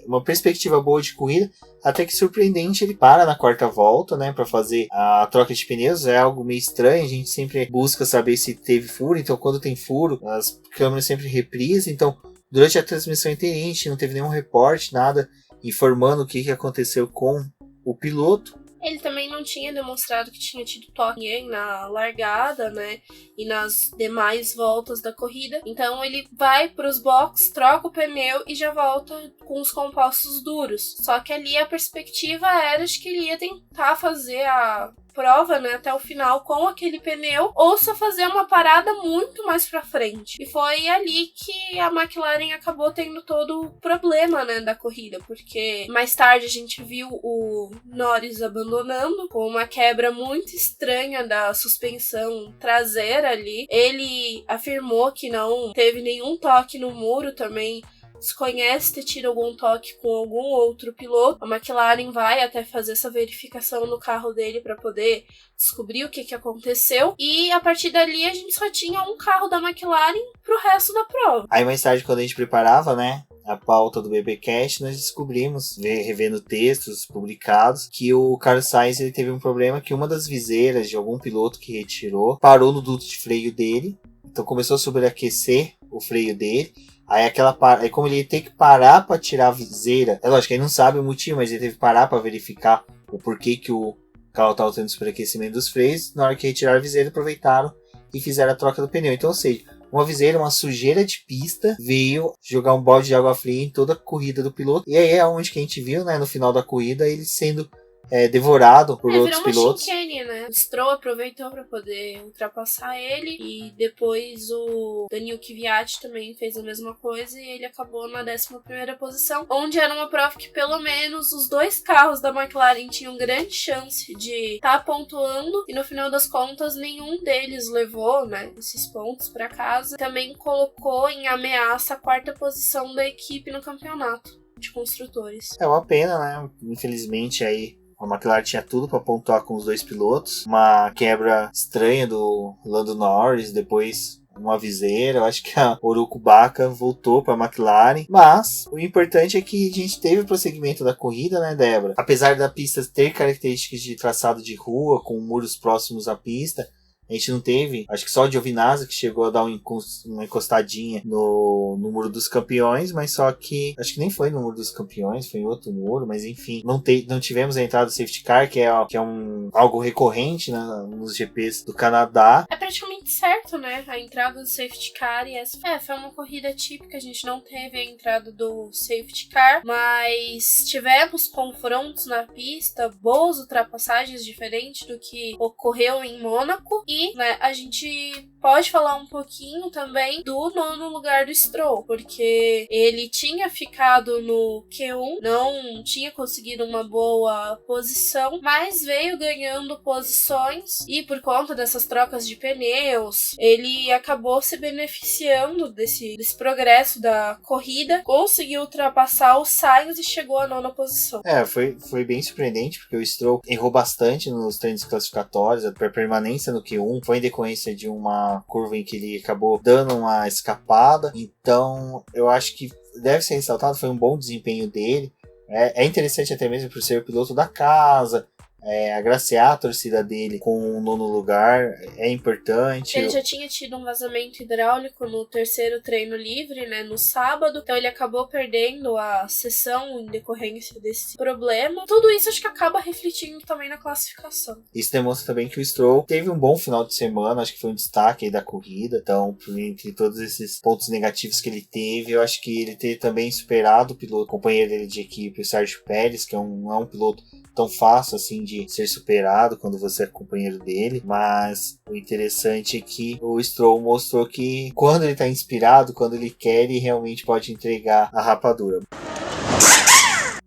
uma perspectiva boa de corrida, até que surpreendente ele para na 4ª volta, né? Para fazer a troca de pneus. É algo meio estranho, a gente sempre busca saber se teve furo, então quando tem furo, as câmeras sempre reprisam, então durante a transmissão inteira a gente não teve nenhum reporte, nada informando o que aconteceu com o piloto. Ele também não tinha demonstrado que tinha tido toque na largada, né? E nas demais voltas da corrida. Então ele vai para os boxes, troca o pneu e já volta com os compostos duros. Só que ali a perspectiva era de que ele ia tentar fazer a prova, né, até o final com aquele pneu, ou só fazer uma parada muito mais pra frente. E foi ali que a McLaren acabou tendo todo o problema, né, da corrida, porque mais tarde a gente viu o Norris abandonando com uma quebra muito estranha da suspensão traseira ali. Ele afirmou que não teve nenhum toque no muro também. Desconhece ter tido algum toque com algum outro piloto. A McLaren vai até fazer essa verificação no carro dele para poder descobrir o que aconteceu. E a partir dali a gente só tinha um carro da McLaren pro resto da prova. Aí mais tarde, quando a gente preparava, né, a pauta do BBcast, nós descobrimos, revendo textos publicados, que o Carlos Sainz ele teve um problema que uma das viseiras de algum piloto que retirou parou no duto de freio dele. Então começou a sobreaquecer o freio dele. Aí como ele tem que parar para tirar a viseira, é lógico, ele não sabe o motivo, mas ele teve que parar para verificar o porquê que o carro estava tendo superaquecimento dos freios. Na hora que retiraram a viseira, aproveitaram e fizeram a troca do pneu. Então, ou seja, uma viseira, uma sujeira de pista, veio jogar um balde de água fria em toda a corrida do piloto. E aí é onde que a gente viu, né, no final da corrida, ele sendo devorado por outros pilotos. Virou uma chicane, né? O Stroll aproveitou para poder ultrapassar ele e depois o Daniil Kvyat também fez a mesma coisa e ele acabou na 11ª posição, onde era uma prova que pelo menos os 2 carros da McLaren tinham grande chance de estar pontuando e no final das contas nenhum deles levou, né, esses pontos para casa. Também colocou em ameaça a 4ª posição da equipe no campeonato de construtores. É uma pena, né? Infelizmente aí a McLaren tinha tudo para pontuar com os 2 pilotos. Uma quebra estranha do Lando Norris, depois uma viseira. Eu acho que a Oroku Baka voltou para a McLaren. Mas o importante é que a gente teve o prosseguimento da corrida, né, Débora? Apesar da pista ter características de traçado de rua, com muros próximos à pista, a gente não teve, acho que só o Giovinazzi que chegou a dar uma encostadinha no muro dos campeões, mas só que, acho que nem foi no muro dos campeões, foi em outro muro, mas enfim, não tivemos a entrada do safety car, que é algo recorrente, né, nos GPs do Canadá. É praticamente certo, né? A entrada do safety car e essa foi uma corrida típica, a gente não teve a entrada do safety car, mas tivemos confrontos na pista, boas ultrapassagens diferentes do que ocorreu em Mônaco e, né, a gente pode falar um pouquinho também do 9º lugar do Stroll, porque ele tinha ficado no Q1, não tinha conseguido uma boa posição, mas veio ganhando posições e por conta dessas trocas de pneus, ele acabou se beneficiando desse progresso da corrida, conseguiu ultrapassar o Sainz e chegou à 9ª posição. Foi bem surpreendente, porque o Stroll errou bastante nos treinos classificatórios, a permanência no Q1 foi em decorrência de uma curva em que ele acabou dando uma escapada, então eu acho que deve ser ressaltado, foi um bom desempenho dele, é interessante até mesmo por ser o piloto da casa, agraciar a torcida dele com o 9º lugar é importante. Ele já tinha tido um vazamento hidráulico no 3º treino livre, né, no sábado, então ele acabou perdendo a sessão em decorrência desse problema. Tudo isso acho que acaba refletindo também na classificação. Isso demonstra também que o Stroll teve um bom final de semana, acho que foi um destaque aí da corrida, então entre todos esses pontos negativos que ele teve, eu acho que ele ter também superado o piloto, companheiro dele de equipe, o Sérgio Pérez, que não é um piloto tão fácil assim de ser superado quando você é companheiro dele, mas o interessante é que o Stroll mostrou que quando ele está inspirado, quando ele quer, ele realmente pode entregar a rapadura.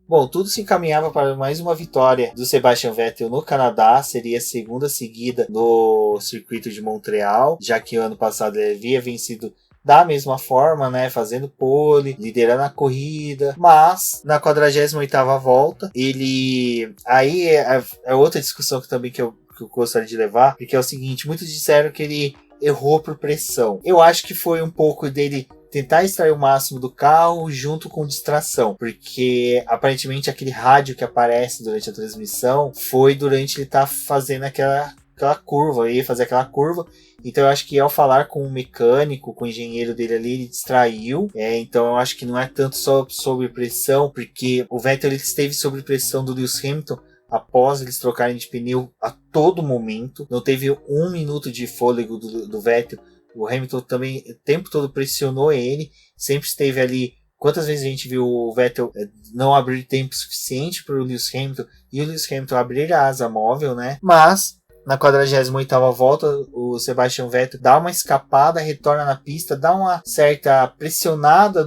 Bom, tudo se encaminhava para mais uma vitória do Sebastian Vettel no Canadá, seria a segunda seguida no circuito de Montreal, já que o ano passado ele havia vencido da mesma forma, né, fazendo pole, liderando a corrida, mas na 48ª volta, ele... Aí é outra discussão que eu gostaria de levar, porque é o seguinte, muitos disseram que ele errou por pressão. Eu acho que foi um pouco dele tentar extrair o máximo do carro junto com distração, porque aparentemente aquele rádio que aparece durante a transmissão foi durante ele estar fazendo aquela curva, ele ia fazer aquela curva. Então eu acho que ao falar com o mecânico, com o engenheiro dele ali, ele distraiu. Então eu acho que não é tanto só sobre pressão, porque o Vettel ele esteve sob pressão do Lewis Hamilton após eles trocarem de pneu a todo momento. Não teve um minuto de fôlego do Vettel. O Hamilton também o tempo todo pressionou ele, sempre esteve ali. Quantas vezes a gente viu o Vettel não abrir tempo suficiente para o Lewis Hamilton e o Lewis Hamilton abrir a asa móvel, né? Mas na 48ª volta, o Sebastian Vettel dá uma escapada, retorna na pista, dá uma certa pressionada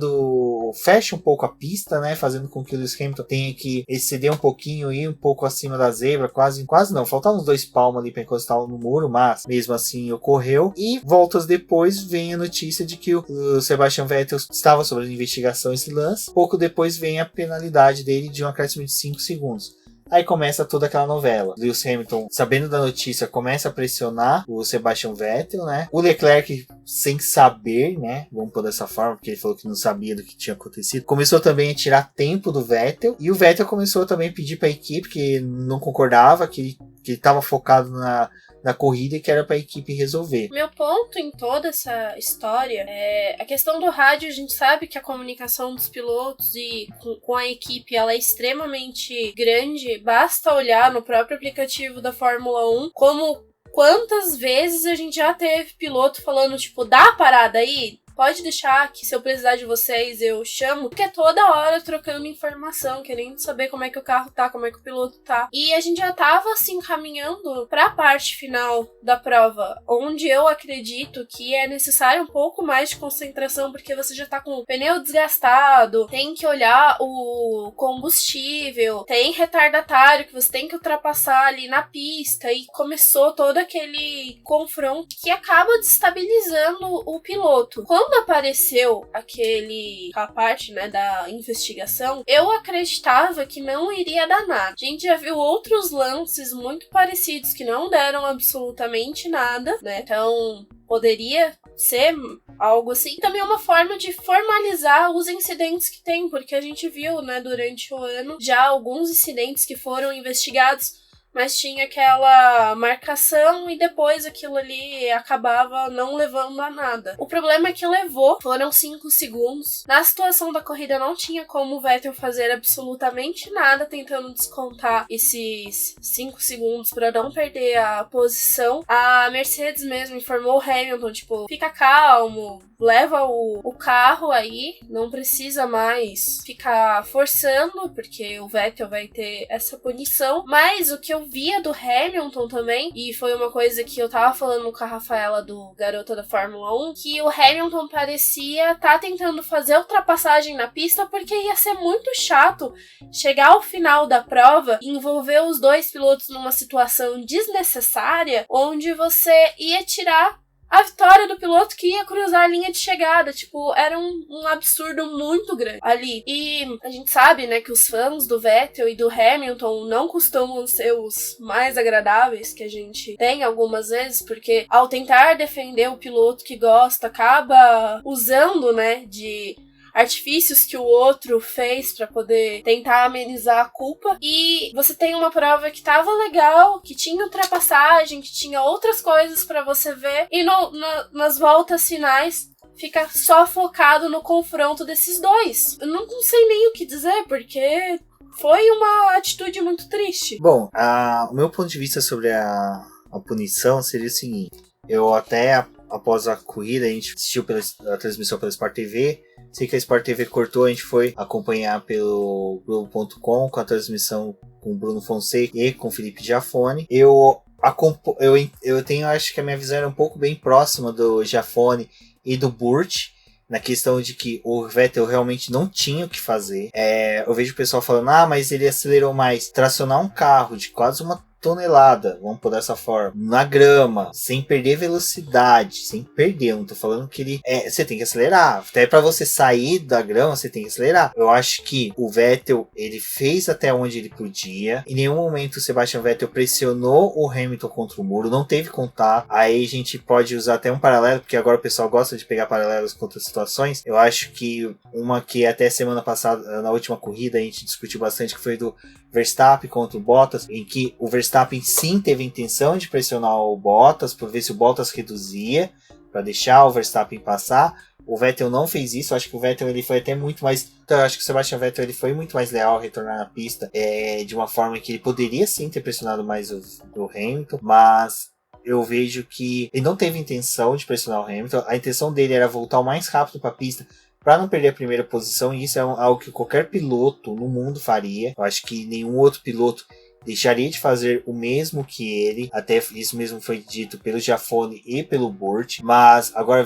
fecha um pouco a pista, né, fazendo com que o Lewis Hamilton tenha que exceder um pouquinho e ir um pouco acima da zebra, quase não, faltavam uns 2 palmos ali para encostar no muro, mas mesmo assim ocorreu. E voltas depois vem a notícia de que o Sebastian Vettel estava sob investigação esse lance. Pouco depois vem a penalidade dele de um acréscimo de 5 segundos. Aí começa toda aquela novela. Lewis Hamilton, sabendo da notícia, começa a pressionar o Sebastian Vettel, né? O Leclerc, sem saber, né? Vamos pôr dessa forma, porque ele falou que não sabia do que tinha acontecido. Começou também a tirar tempo do Vettel. E o Vettel começou também a pedir para a equipe que não concordava, que ele estava focado na corrida e que era para a equipe resolver. Meu ponto em toda essa história é a questão do rádio. A gente sabe que a comunicação dos pilotos e com a equipe ela é extremamente grande. Basta olhar no próprio aplicativo da Fórmula 1 quantas vezes a gente já teve piloto falando, tipo, dá a parada aí, pode deixar que se eu precisar de vocês eu chamo, porque é toda hora trocando informação, querendo saber como é que o carro tá, como é que o piloto tá. E a gente já tava assim caminhando pra parte final da prova, onde eu acredito que é necessário um pouco mais de concentração, porque você já tá com o pneu desgastado, tem que olhar o combustível, tem retardatário que você tem que ultrapassar ali na pista, e começou todo aquele confronto que acaba destabilizando o piloto. Quando apareceu a parte, né, da investigação, eu acreditava que não iria dar nada. A gente já viu outros lances muito parecidos que não deram absolutamente nada, né? Então, poderia ser algo assim. Também é uma forma de formalizar os incidentes que tem, porque a gente viu, né, durante o ano, já alguns incidentes que foram investigados mas tinha aquela marcação e depois aquilo ali acabava não levando a nada. O problema é que foram 5 segundos. Na situação da corrida não tinha como o Vettel fazer absolutamente nada tentando descontar esses 5 segundos para não perder a posição. A Mercedes mesmo informou o Hamilton, tipo, fica calmo, leva o carro aí, não precisa mais ficar forçando, porque o Vettel vai ter essa punição. Mas o que eu via do Hamilton também, e foi uma coisa que eu tava falando com a Rafaela do Garota da Fórmula 1, que o Hamilton parecia tá tentando fazer ultrapassagem na pista, porque ia ser muito chato chegar ao final da prova e envolver os dois pilotos numa situação desnecessária, onde você ia tirar a vitória do piloto que ia cruzar a linha de chegada. Tipo, era um absurdo muito grande ali. E a gente sabe, né, que os fãs do Vettel e do Hamilton não costumam ser os mais agradáveis que a gente tem algumas vezes, porque ao tentar defender o piloto que gosta, acaba usando, né, de artifícios que o outro fez pra poder tentar amenizar a culpa. E você tem uma prova que tava legal, que tinha ultrapassagem, que tinha outras coisas pra você ver, e nas voltas finais fica só focado no confronto desses dois. Eu não sei nem o que dizer, porque foi uma atitude muito triste. Bom, o meu ponto de vista sobre a punição seria o seguinte: eu até após a corrida, a gente assistiu a transmissão pela Sport TV. Sei que a Sport TV cortou, a gente foi acompanhar pelo Globo.com com a transmissão com o Bruno Fonseca e com o Felipe Giafone. Eu acho que a minha visão era um pouco bem próxima do Giafone e do Burt, na questão de que o Vettel realmente não tinha o que fazer. Eu vejo o pessoal falando, mas ele acelerou mais. Tracionar um carro de quase 1 tonelada, vamos por dessa forma, na grama, sem perder velocidade, eu não tô falando que ele, você tem que acelerar, até pra você sair da grama, você tem que acelerar. Eu acho que o Vettel, ele fez até onde ele podia, em nenhum momento o Sebastian Vettel pressionou o Hamilton contra o muro, não teve contato. Aí a gente pode usar até um paralelo, porque agora o pessoal gosta de pegar paralelos com outras situações. Eu acho que uma que até semana passada, na última corrida, a gente discutiu bastante, que foi do Verstappen contra o Bottas, em que o Verstappen sim teve a intenção de pressionar o Bottas, por ver se o Bottas reduzia, para deixar o Verstappen passar. O Vettel não fez isso. Eu acho que o Vettel ele foi até muito mais... Então, eu acho que o Sebastian Vettel ele foi muito mais leal ao retornar na pista, de uma forma que ele poderia sim ter pressionado mais o Hamilton, mas eu vejo que ele não teve intenção de pressionar o Hamilton. A intenção dele era voltar o mais rápido para a pista, para não perder a primeira posição, e isso é algo que qualquer piloto no mundo faria. Eu acho que nenhum outro piloto deixaria de fazer o mesmo que ele. Até isso mesmo foi dito pelo Giafone e pelo Burt. Mas agora,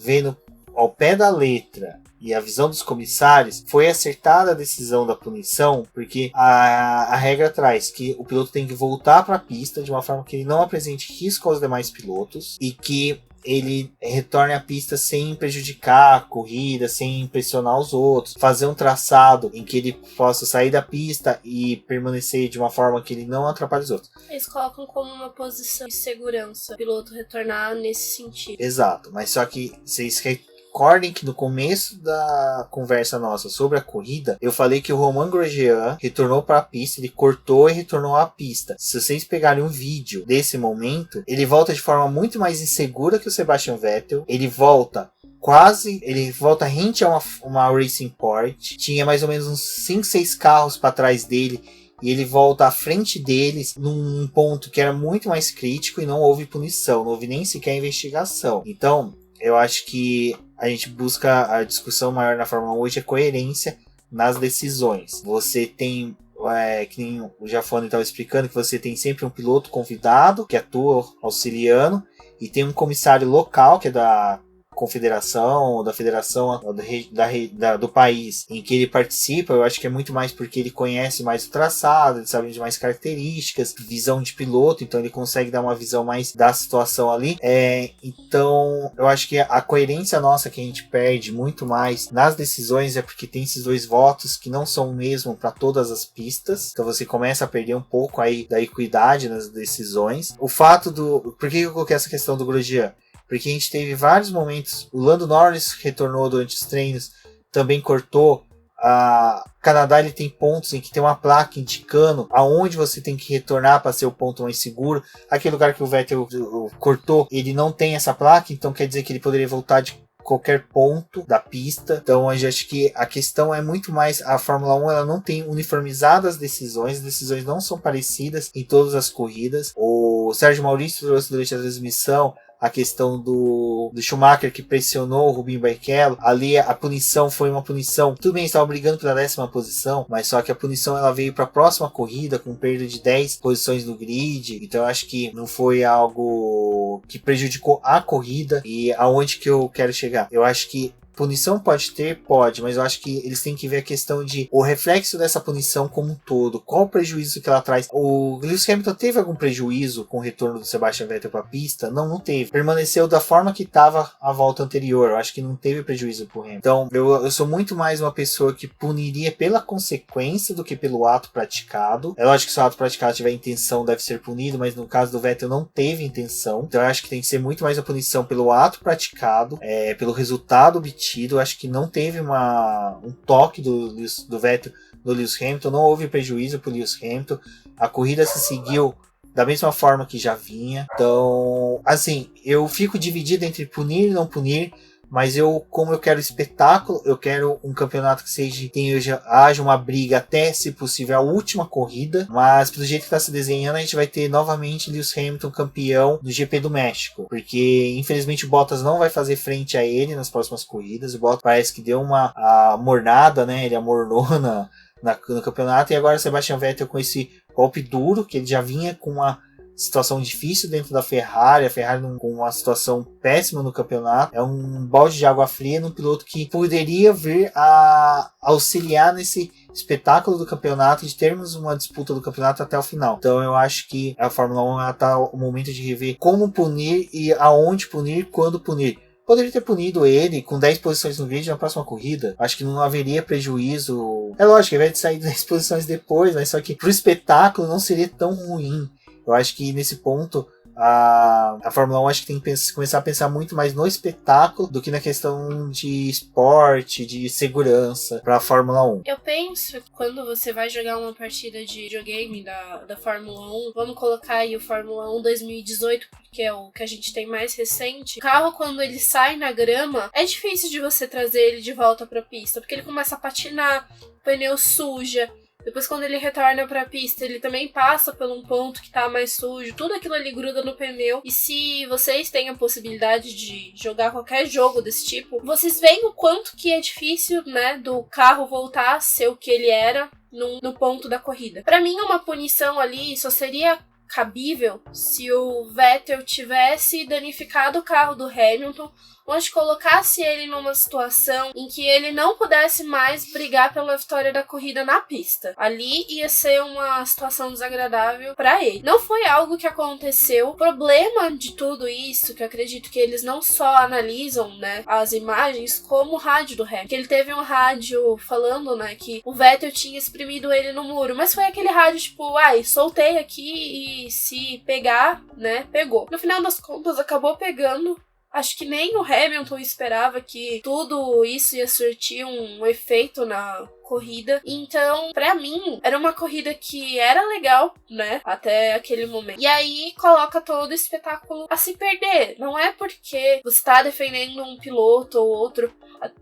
vendo ao pé da letra e a visão dos comissários, foi acertada a decisão da punição, porque a regra traz que o piloto tem que voltar para a pista de uma forma que ele não apresente risco aos demais pilotos e que ele retorne à pista sem prejudicar a corrida, sem impressionar os outros, fazer um traçado em que ele possa sair da pista e permanecer de uma forma que ele não atrapalhe os outros. Eles colocam como uma posição de segurança o piloto retornar nesse sentido. Exato, mas só que vocês recordem que no começo da conversa nossa sobre a corrida, eu falei que o Romain Grosjean retornou para a pista, ele cortou e retornou à pista. Se vocês pegarem um vídeo desse momento, ele volta de forma muito mais insegura que o Sebastian Vettel. Ele volta rente a uma Racing Point. Tinha mais ou menos uns 5, 6 carros para trás dele. E ele volta à frente deles num ponto que era muito mais crítico e não houve punição, não houve nem sequer investigação. Então, eu acho que a gente busca a discussão maior na Fórmula 1 hoje, a coerência nas decisões. Você tem, que nem o Giafone estava explicando, que você tem sempre um piloto convidado, que atua auxiliando, e tem um comissário local, que é da confederação, da federação do país em que ele participa. Eu acho que é muito mais porque ele conhece mais o traçado, ele sabe de mais características, visão de piloto, então ele consegue dar uma visão mais da situação ali. Então eu acho que a coerência nossa que a gente perde muito mais nas decisões é porque tem esses dois votos que não são o mesmo para todas as pistas, então você começa a perder um pouco aí da equidade nas decisões. O fato por que eu coloquei essa questão do Grosjean? Porque a gente teve vários momentos, o Lando Norris retornou durante os treinos, também cortou a Canadá ele tem pontos em que tem uma placa indicando aonde você tem que retornar para ser o ponto mais seguro. Aquele lugar que o Vettel cortou, ele não tem essa placa, então quer dizer que ele poderia voltar de qualquer ponto da pista. Então eu acho que a questão é muito mais, a Fórmula 1 ela não tem uniformizado as decisões não são parecidas em todas as corridas. O Sérgio Maurício trouxe durante a transmissão a questão do Schumacher que pressionou o Rubinho Barrichello. Ali a punição foi uma punição, tudo bem, estava brigando pela 10ª posição, mas só que a punição ela veio para a próxima corrida com perda de 10 posições no grid. Então eu acho que não foi algo que prejudicou a corrida. E aonde que eu quero chegar? Eu acho que punição pode ter? Pode, mas eu acho que eles têm que ver a questão de o reflexo dessa punição como um todo. Qual o prejuízo que ela traz? O Lewis Hamilton teve algum prejuízo com o retorno do Sebastian Vettel para a pista? Não teve. Permaneceu da forma que estava a volta anterior. Eu acho que não teve prejuízo pro Hamilton. Então, eu sou muito mais uma pessoa que puniria pela consequência do que pelo ato praticado. É lógico que se o ato praticado tiver intenção, deve ser punido, mas no caso do Vettel não teve intenção. Então, eu acho que tem que ser muito mais a punição pelo ato praticado, pelo resultado obtido. Eu acho que não teve um toque do Vettel no Lewis Hamilton, não houve prejuízo para o Lewis Hamilton, a corrida se seguiu da mesma forma que já vinha. Então, assim, eu fico dividido entre punir e não punir, mas como eu quero espetáculo, eu quero um campeonato que haja uma briga até, se possível, a última corrida, mas pelo jeito que está se desenhando, a gente vai ter novamente Lewis Hamilton campeão do GP do México, porque infelizmente o Bottas não vai fazer frente a ele nas próximas corridas. O Bottas parece que deu uma mornada, né? Ele amornou no campeonato, e agora o Sebastian Vettel com esse golpe duro, que ele já vinha com uma situação difícil dentro da Ferrari, a Ferrari com uma situação péssima no campeonato, é um balde de água fria num piloto que poderia vir a auxiliar nesse espetáculo do campeonato, de termos uma disputa do campeonato até o final. Então eu acho que a Fórmula 1 está o momento de rever como punir e aonde punir, quando punir. Poderia ter punido ele com 10 posições no grid na próxima corrida. Acho que não haveria prejuízo. É lógico, ele vai sair 10 posições depois, mas só que pro espetáculo não seria tão ruim. Eu acho que nesse ponto a Fórmula 1 acho que tem que começar a pensar muito mais no espetáculo do que na questão de esporte, de segurança para a Fórmula 1. Eu penso que quando você vai jogar uma partida de videogame da Fórmula 1, vamos colocar aí o Fórmula 1 2018, porque é o que a gente tem mais recente. O carro, quando ele sai na grama, é difícil de você trazer ele de volta para a pista, porque ele começa a patinar, o pneu suja. Depois, quando ele retorna pra pista, ele também passa por um ponto que tá mais sujo. Tudo aquilo ali gruda no pneu. E se vocês têm a possibilidade de jogar qualquer jogo desse tipo, vocês veem o quanto que é difícil, né, do carro voltar a ser o que ele era no ponto da corrida. Pra mim, uma punição ali só seria cabível se o Vettel tivesse danificado o carro do Hamilton, onde colocasse ele numa situação em que ele não pudesse mais brigar pela vitória da corrida na pista. Ali ia ser uma situação desagradável para ele. Não foi algo que aconteceu. O problema de tudo isso, que eu acredito que eles não só analisam, né, as imagens, como o rádio do Hamilton. Que ele teve um rádio falando, né, que o Vettel tinha exprimido ele no muro, mas foi aquele rádio tipo, soltei aqui e se pegar, né, pegou. No final das contas, acabou pegando. Acho que nem o Hamilton esperava que tudo isso ia surtir um efeito na corrida. Então, pra mim, era uma corrida que era legal, né? Até aquele momento. E aí, coloca todo o espetáculo a se perder. Não é porque você tá defendendo um piloto ou outro.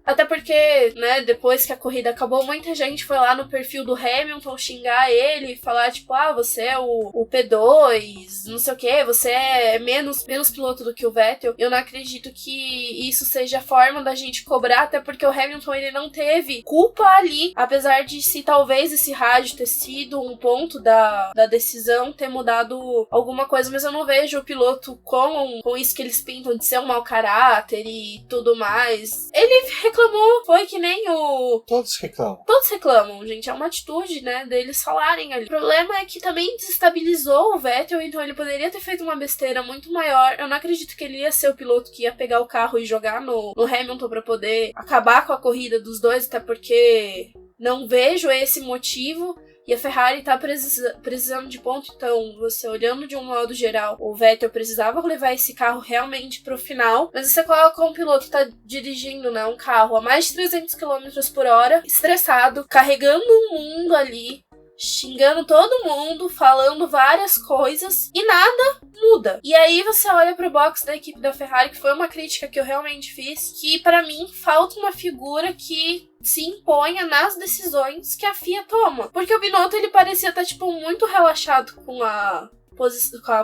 Até porque, né, depois que a corrida acabou, muita gente foi lá no perfil do Hamilton xingar ele, falar, tipo, você é o P2, não sei o que, você é menos piloto do que o Vettel. Eu não acredito que isso seja a forma da gente cobrar, até porque o Hamilton, ele não teve culpa ali, apesar de se talvez esse rádio ter sido um ponto da decisão, ter mudado alguma coisa, mas eu não vejo o piloto com isso que eles pintam de ser um mau caráter e tudo mais. Ele reclamou, foi que nem o... Todos reclamam. Todos reclamam, gente, é uma atitude, né, deles falarem ali. O problema é que também desestabilizou o Vettel, então ele poderia ter feito uma besteira muito maior. Eu não acredito que ele ia ser o piloto que ia pegar o carro e jogar no Hamilton pra poder acabar com a corrida dos dois, até porque não vejo esse motivo. e a Ferrari tá precisando de ponto. Então, você olhando de um modo geral, o Vettel precisava levar esse carro realmente pro final, mas você coloca um piloto que tá dirigindo, né, um carro a mais de 300 km por hora, estressado, carregando o mundo ali, xingando todo mundo, falando várias coisas e nada muda. E aí você olha pro box da equipe da Ferrari, que foi uma crítica que eu realmente fiz, que pra mim falta uma figura que se imponha nas decisões que a FIA toma. Porque o Binotto, ele parecia estar, tipo, muito relaxado com a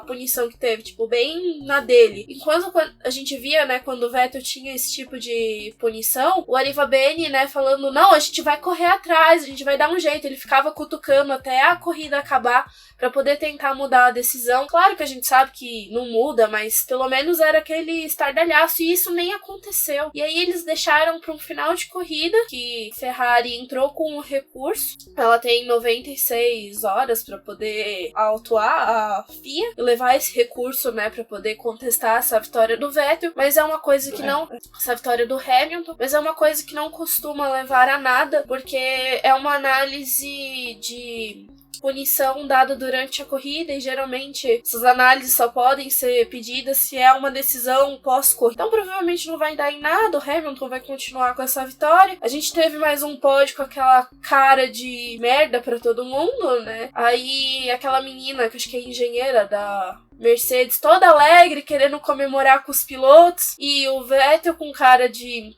punição que teve, tipo, bem na dele. Enquanto a gente via, né, quando o Vettel tinha esse tipo de punição, o Arrivabene, né, falando, não, a gente vai correr atrás, a gente vai dar um jeito. Ele ficava cutucando até a corrida acabar pra poder tentar mudar a decisão. Claro que a gente sabe que não muda, mas pelo menos era aquele estardalhaço, e isso nem aconteceu. E aí eles deixaram pra um final de corrida, que Ferrari entrou com um recurso. Ela tem 96 horas pra poder autuar a FIA e levar esse recurso, né, pra poder contestar essa vitória do Vettel, mas é uma coisa que não... essa vitória do Hamilton, mas é uma coisa que não costuma levar a nada, porque é uma análise de punição dada durante a corrida, e geralmente essas análises só podem ser pedidas se é uma decisão pós-corrida. Então provavelmente não vai dar em nada, o Hamilton vai continuar com essa vitória. A gente teve mais um pódio com aquela cara de merda pra todo mundo, né? Aí aquela menina, que acho que é engenheira da Mercedes, toda alegre, querendo comemorar com os pilotos, e o Vettel com cara de...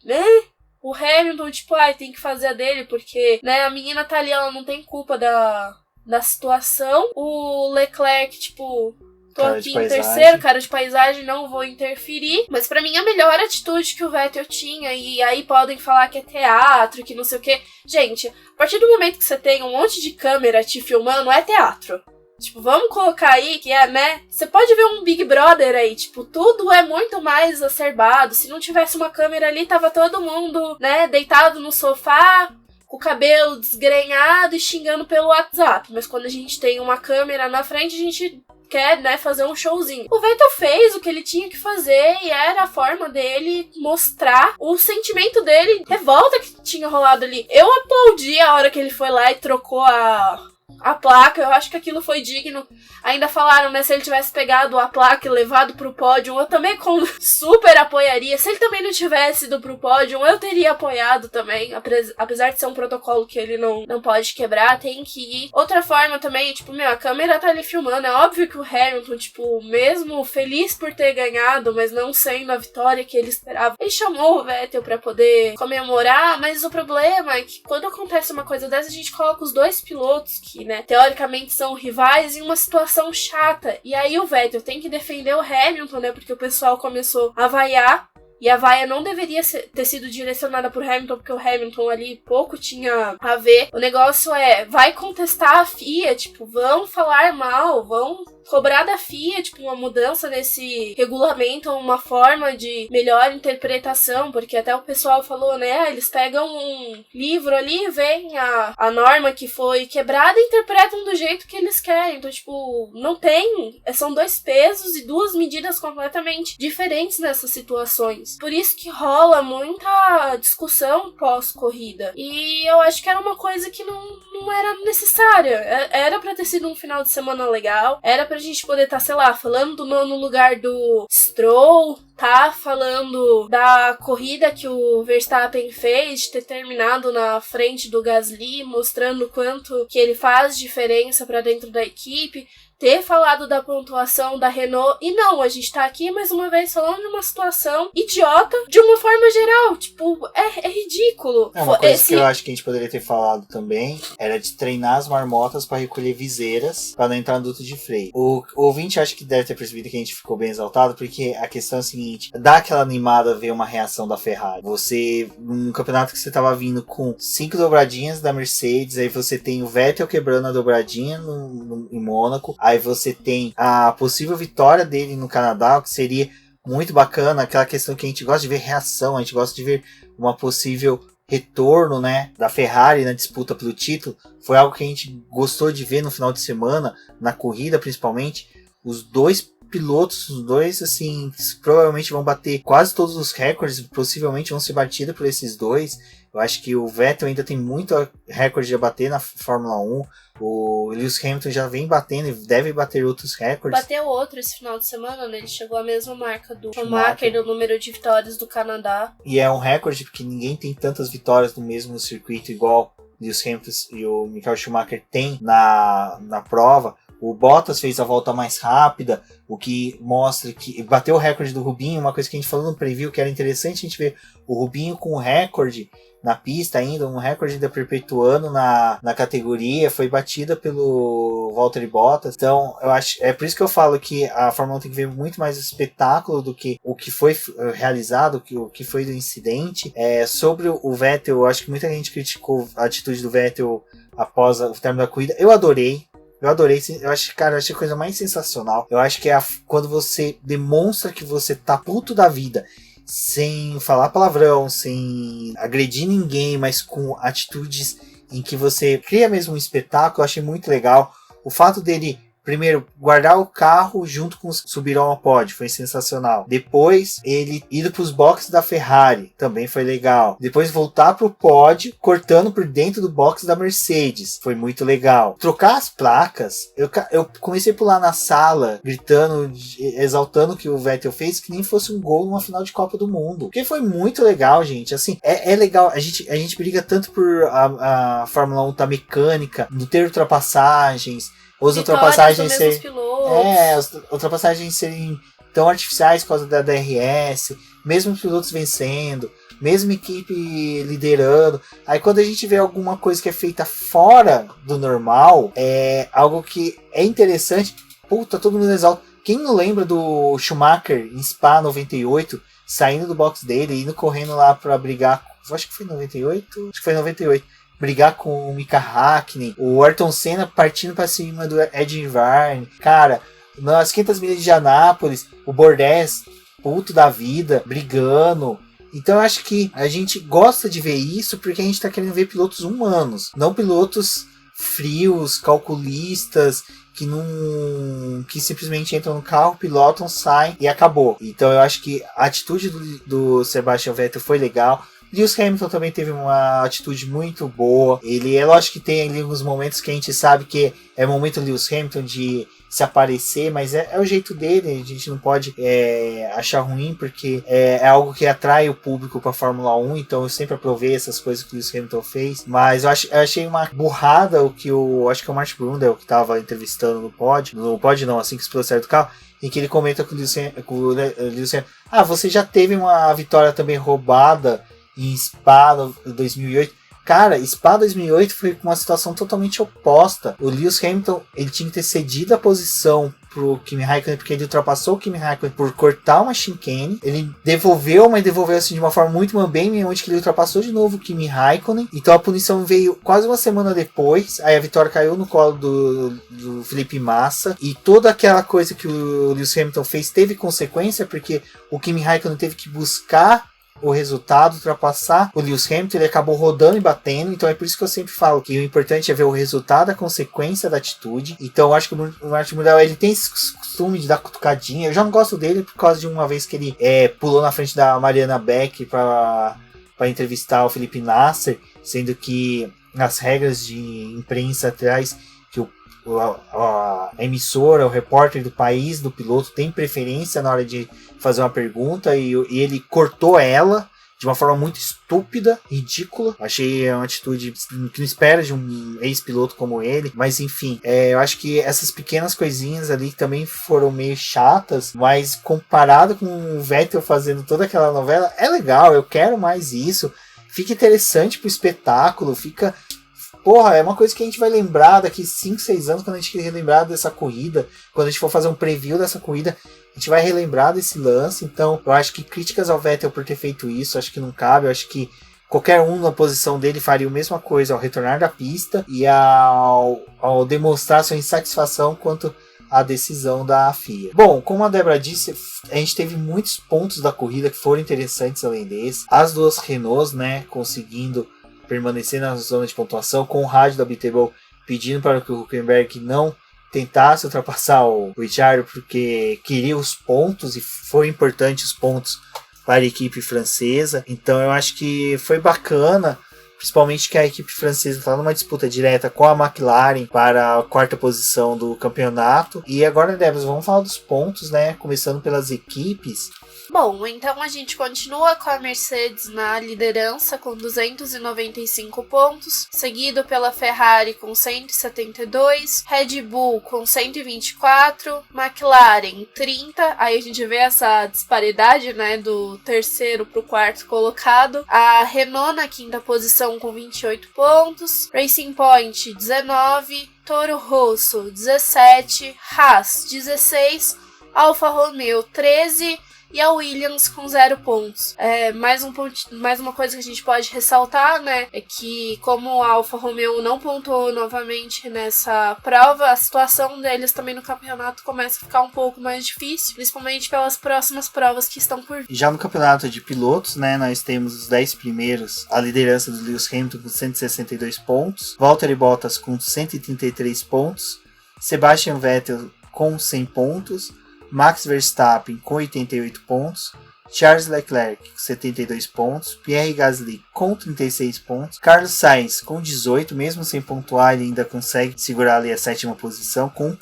O Hamilton, tipo, tem que fazer a dele, porque, né, a menina tá ali, ela não tem culpa da situação. O Leclerc, tipo, tô aqui em terceiro, cara de paisagem, não vou interferir. Mas pra mim a melhor atitude que o Vettel tinha, e aí podem falar que é teatro, que não sei o que. Gente, a partir do momento que você tem um monte de câmera te filmando, é teatro. Tipo, vamos colocar aí que é, né? Você pode ver um Big Brother aí, tipo, tudo é muito mais exacerbado. Se não tivesse uma câmera ali, tava todo mundo, né, deitado no sofá, com o cabelo desgrenhado e xingando pelo WhatsApp. Mas quando a gente tem uma câmera na frente, a gente quer, né, fazer um showzinho. O Vettel fez o que ele tinha que fazer e era a forma dele mostrar o sentimento dele, revolta que tinha rolado ali. Eu aplaudi a hora que ele foi lá e trocou a placa, eu acho que aquilo foi digno. Ainda falaram, né, se ele tivesse pegado a placa e levado pro pódio, eu também super apoiaria. Se ele também não tivesse ido pro pódio, eu teria apoiado também, apesar de ser um protocolo que ele não pode quebrar, tem que ir. Outra forma também, tipo, a câmera tá ali filmando, é óbvio que o Hamilton, tipo, mesmo feliz por ter ganhado, mas não sendo a vitória que ele esperava, ele chamou o Vettel pra poder comemorar, mas o problema é que quando acontece uma coisa dessa, a gente coloca os dois pilotos que, né, teoricamente são rivais em uma situação chata. E aí o Vettel tem que defender o Hamilton, né, porque o pessoal começou a vaiar. E a vaia não deveria ter sido direcionada por Hamilton, porque o Hamilton ali pouco tinha a ver. O negócio vai contestar a FIA, tipo, vão falar mal, vão cobrar da FIA, tipo, uma mudança nesse regulamento, uma forma de melhor interpretação, porque até o pessoal falou, né, eles pegam um livro ali, veem a norma que foi quebrada e interpretam do jeito que eles querem. Então, tipo, não tem, são dois pesos e duas medidas completamente diferentes nessas situações. Por isso que rola muita discussão pós-corrida. E eu acho que era uma coisa que não era necessária. Era pra ter sido um final de semana legal, era pra gente poder estar, sei lá, falando do nono lugar do Stroll, tá falando da corrida que o Verstappen fez, de ter terminado na frente do Gasly, mostrando o quanto que ele faz diferença pra dentro da equipe, ter falado da pontuação da Renault, e não, a gente tá aqui mais uma vez falando de uma situação idiota de uma forma geral, tipo, é ridículo. Uma coisa que eu acho que a gente poderia ter falado também era de treinar as marmotas pra recolher viseiras pra não entrar no duto de freio. O ouvinte acho que deve ter percebido que a gente ficou bem exaltado, porque a questão é a seguinte, dá aquela animada ver uma reação da Ferrari. Você, num campeonato que você tava vindo com 5 dobradinhas da Mercedes, aí você tem o Vettel quebrando a dobradinha em Mônaco, aí você tem a possível vitória dele no Canadá, que seria muito bacana, aquela questão que a gente gosta de ver reação, a gente gosta de ver uma possível retorno, né, da Ferrari na disputa pelo título. Foi algo que a gente gostou de ver no final de semana, na corrida principalmente, os dois pilotos, os dois, assim, provavelmente vão bater quase todos os recordes, possivelmente vão ser batidos por esses dois. Eu acho que o Vettel ainda tem muito recorde a bater na Fórmula 1. O Lewis Hamilton já vem batendo e deve bater outros recordes. Bateu outro esse final de semana, né? Ele chegou à mesma marca do Schumacher no número de vitórias do Canadá. E é um recorde porque ninguém tem tantas vitórias no mesmo circuito igual o Lewis Hamilton e o Michael Schumacher tem na prova. O Bottas fez a volta mais rápida, o que mostra que bateu o recorde do Rubinho, uma coisa que a gente falou no preview que era interessante a gente ver o Rubinho com o recorde na pista ainda, um recorde ainda perpetuando na categoria, foi batida pelo Valtteri Bottas. Então, eu acho, é por isso que eu falo que a Fórmula 1 tem que ver muito mais o espetáculo do que o que foi realizado, o que foi do incidente. Sobre o Vettel, eu acho que muita gente criticou a atitude do Vettel após o término da corrida. Eu adorei, eu acho, cara, eu achei a coisa mais sensacional. Eu acho que é quando você demonstra que você tá puto da vida, sem falar palavrão, sem agredir ninguém, mas com atitudes em que você cria mesmo um espetáculo. Eu achei muito legal. O fato dele, primeiro, guardar o carro junto com subir ao pódio, foi sensacional. Depois, ele ir para os boxes da Ferrari, também foi legal. Depois, voltar para o pódio, cortando por dentro do box da Mercedes, foi muito legal. Trocar as placas, eu comecei a pular na sala, gritando, exaltando o que o Vettel fez, que nem fosse um gol numa final de Copa do Mundo. Porque foi muito legal, gente. Assim, é legal, a gente briga tanto por a Fórmula 1 tá mecânica, não ter ultrapassagens, as ultrapassagens serem tão artificiais por causa da DRS, mesmo os pilotos vencendo, mesmo equipe liderando. Aí quando a gente vê alguma coisa que é feita fora do normal, é algo que é interessante. Puta, todo mundo exalta. Quem não lembra do Schumacher em Spa 98, saindo do box dele, indo correndo lá pra brigar, acho que foi 98? Acho que foi 98. Brigar com o Mika Hakkinen, o Ayrton Senna partindo pra cima do Ed Irvine. Cara, nas 500 milhas de Anápolis, o Bordes, puto da vida, brigando. Então eu acho que a gente gosta de ver isso porque a gente tá querendo ver pilotos humanos, não pilotos frios, calculistas, que simplesmente entram no carro, pilotam, saem e acabou. Então eu acho que a atitude do Sebastian Vettel foi legal. Lewis Hamilton também teve uma atitude muito boa. Ele é lógico que tem ali alguns momentos que a gente sabe que é o momento do Lewis Hamilton de se aparecer, mas é o jeito dele, a gente não pode achar ruim, porque é algo que atrai o público para a Fórmula 1, então eu sempre aprovei essas coisas que o Lewis Hamilton fez, mas eu achei uma burrada o que acho que é o Martin Brundle que estava entrevistando no pódio não, assim que explodiu o sair do carro, em que ele comenta com o Lewis Hamilton, você já teve uma vitória também roubada em Spa 2008. Cara, Spa 2008 foi uma situação totalmente oposta. O Lewis Hamilton, ele tinha que ter cedido a posição pro Kimi Raikkonen, porque ele ultrapassou o Kimi Raikkonen por cortar uma chicane. Ele devolveu, mas devolveu assim de uma forma muito mambembe, onde que ele ultrapassou de novo o Kimi Raikkonen. Então a punição veio quase uma semana depois. Aí a vitória caiu no colo do Felipe Massa. E toda aquela coisa que o Lewis Hamilton fez teve consequência, porque o Kimi Raikkonen teve que buscar o resultado, ultrapassar o Lewis Hamilton, ele acabou rodando e batendo. Então é por isso que eu sempre falo que o importante é ver o resultado, a consequência da atitude. Então eu acho que o Martin Brundle, ele tem esse costume de dar cutucadinha. Eu já não gosto dele por causa de uma vez que ele pulou na frente da Mariana Beck para entrevistar o Felipe Nasser, sendo que as regras de imprensa atrás que a emissora, o repórter do país do piloto tem preferência na hora de fazer uma pergunta, e ele cortou ela de uma forma muito estúpida, ridícula. Achei uma atitude que não espera de um ex-piloto como ele, mas enfim, eu acho que essas pequenas coisinhas ali também foram meio chatas, mas comparado com o Vettel fazendo toda aquela novela, é legal, eu quero mais isso, fica interessante pro espetáculo, fica... Porra, é uma coisa que a gente vai lembrar daqui 5, 6 anos, quando a gente relembrar dessa corrida, quando a gente for fazer um preview dessa corrida, a gente vai relembrar desse lance. Então eu acho que críticas ao Vettel por ter feito isso, acho que não cabe. Eu acho que qualquer um na posição dele faria a mesma coisa ao retornar da pista e ao demonstrar sua insatisfação quanto à decisão da FIA. Bom, como a Débora disse, a gente teve muitos pontos da corrida que foram interessantes além desse. As duas Renaults, né, conseguindo permanecer na zona de pontuação, com o rádio da Bitable pedindo para que o Hülkenberg não tentasse ultrapassar o Ricciardo porque queria os pontos e foi importante os pontos para a equipe francesa. Então eu acho que foi bacana, principalmente que a equipe francesa está numa disputa direta com a McLaren para a 4ª posição do campeonato. E agora, Débora, vamos falar dos pontos, né? Começando pelas equipes. Bom, então a gente continua com a Mercedes na liderança com 295 pontos, seguido pela Ferrari com 172, Red Bull com 124, McLaren 30, aí a gente vê essa disparidade, né, do terceiro para o quarto colocado, a Renault na 5ª posição com 28 pontos, Racing Point 19, Toro Rosso 17, Haas 16, Alfa Romeo 13, e a Williams com 0 pontos. Mais uma coisa que a gente pode ressaltar, né, é que como a Alfa Romeo não pontuou novamente nessa prova, a situação deles também no campeonato começa a ficar um pouco mais difícil, principalmente pelas próximas provas que estão por vir. Já no campeonato de pilotos, né, nós temos os 10 primeiros, a liderança do Lewis Hamilton com 162 pontos, Valtteri Bottas com 133 pontos, Sebastian Vettel com 100 pontos, Max Verstappen com 88 pontos, Charles Leclerc com 72 pontos, Pierre Gasly com 36 pontos, Carlos Sainz com 18, mesmo sem pontuar ele ainda consegue segurar ali a 7ª posição com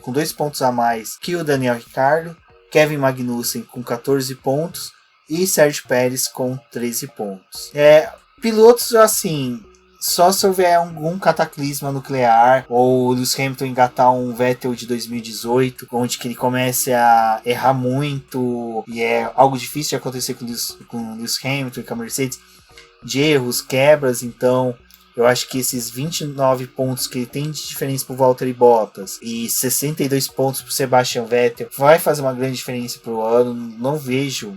2 pontos a mais que o Daniel Ricciardo, Kevin Magnussen com 14 pontos e Sérgio Pérez com 13 pontos. Pilotos assim, só se houver algum cataclisma nuclear ou o Lewis Hamilton engatar um Vettel de 2018, onde que ele comece a errar muito, e é algo difícil de acontecer com o Lewis Hamilton e com a Mercedes, de erros, quebras. Então eu acho que esses 29 pontos que ele tem de diferença para o Valtteri Bottas e 62 pontos para o Sebastian Vettel vai fazer uma grande diferença para o ano. Não vejo,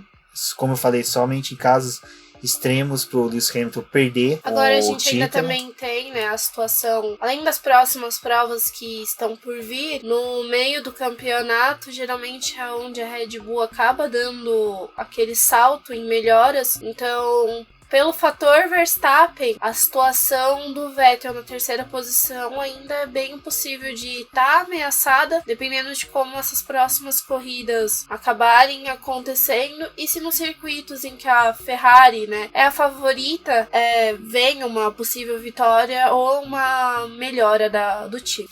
como eu falei, somente em casos extremos pro Lewis Hamilton perder. Agora a gente título. ainda também tem, né, a situação, além das próximas provas que estão por vir, no meio do campeonato, geralmente é onde a Red Bull acaba dando aquele salto em melhoras. Então, pelo fator Verstappen, a situação do Vettel na 3ª posição ainda é bem possível de estar ameaçada, dependendo de como essas próximas corridas acabarem acontecendo e se nos circuitos em que a Ferrari, né, é a favorita, vem uma possível vitória ou uma melhora do time.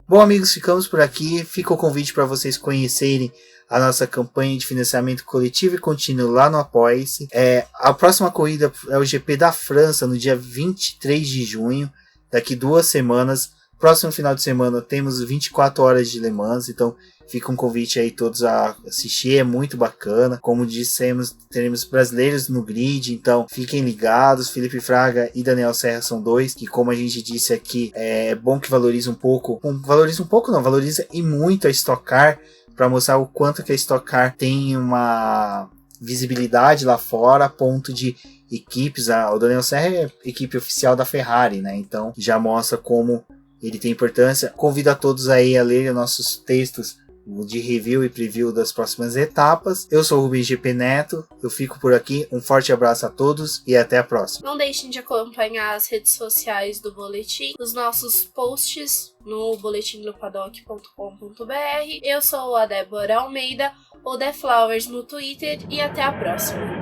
Bom, amigos, ficamos por aqui. Fica o convite para vocês conhecerem a nossa campanha de financiamento coletivo e contínuo lá no Apoia-se. A próxima corrida é o GP da França, no dia 23 de junho, daqui 2 semanas. Próximo final de semana temos 24 horas de Le Mans, então fica um convite aí todos a assistir, é muito bacana. Como dissemos, teremos brasileiros no grid, então fiquem ligados. Felipe Fraga e Daniel Serra são 2, que como a gente disse aqui, é bom que valoriza e muito a Stock Car, para mostrar o quanto que a Stock Car tem uma visibilidade lá fora, a ponto de equipes, o Daniel Serra é equipe oficial da Ferrari, né? Então já mostra como ele tem importância. Convido a todos aí a lerem nossos textos de review e preview das próximas etapas. Eu sou o Rubens GP Neto, eu fico por aqui, um forte abraço a todos e até a próxima. Não deixem de acompanhar as redes sociais do Boletim, os nossos posts no boletimdopaddock.com.br. Eu sou a Débora Almeida, ou The Flowers no Twitter, e até a próxima.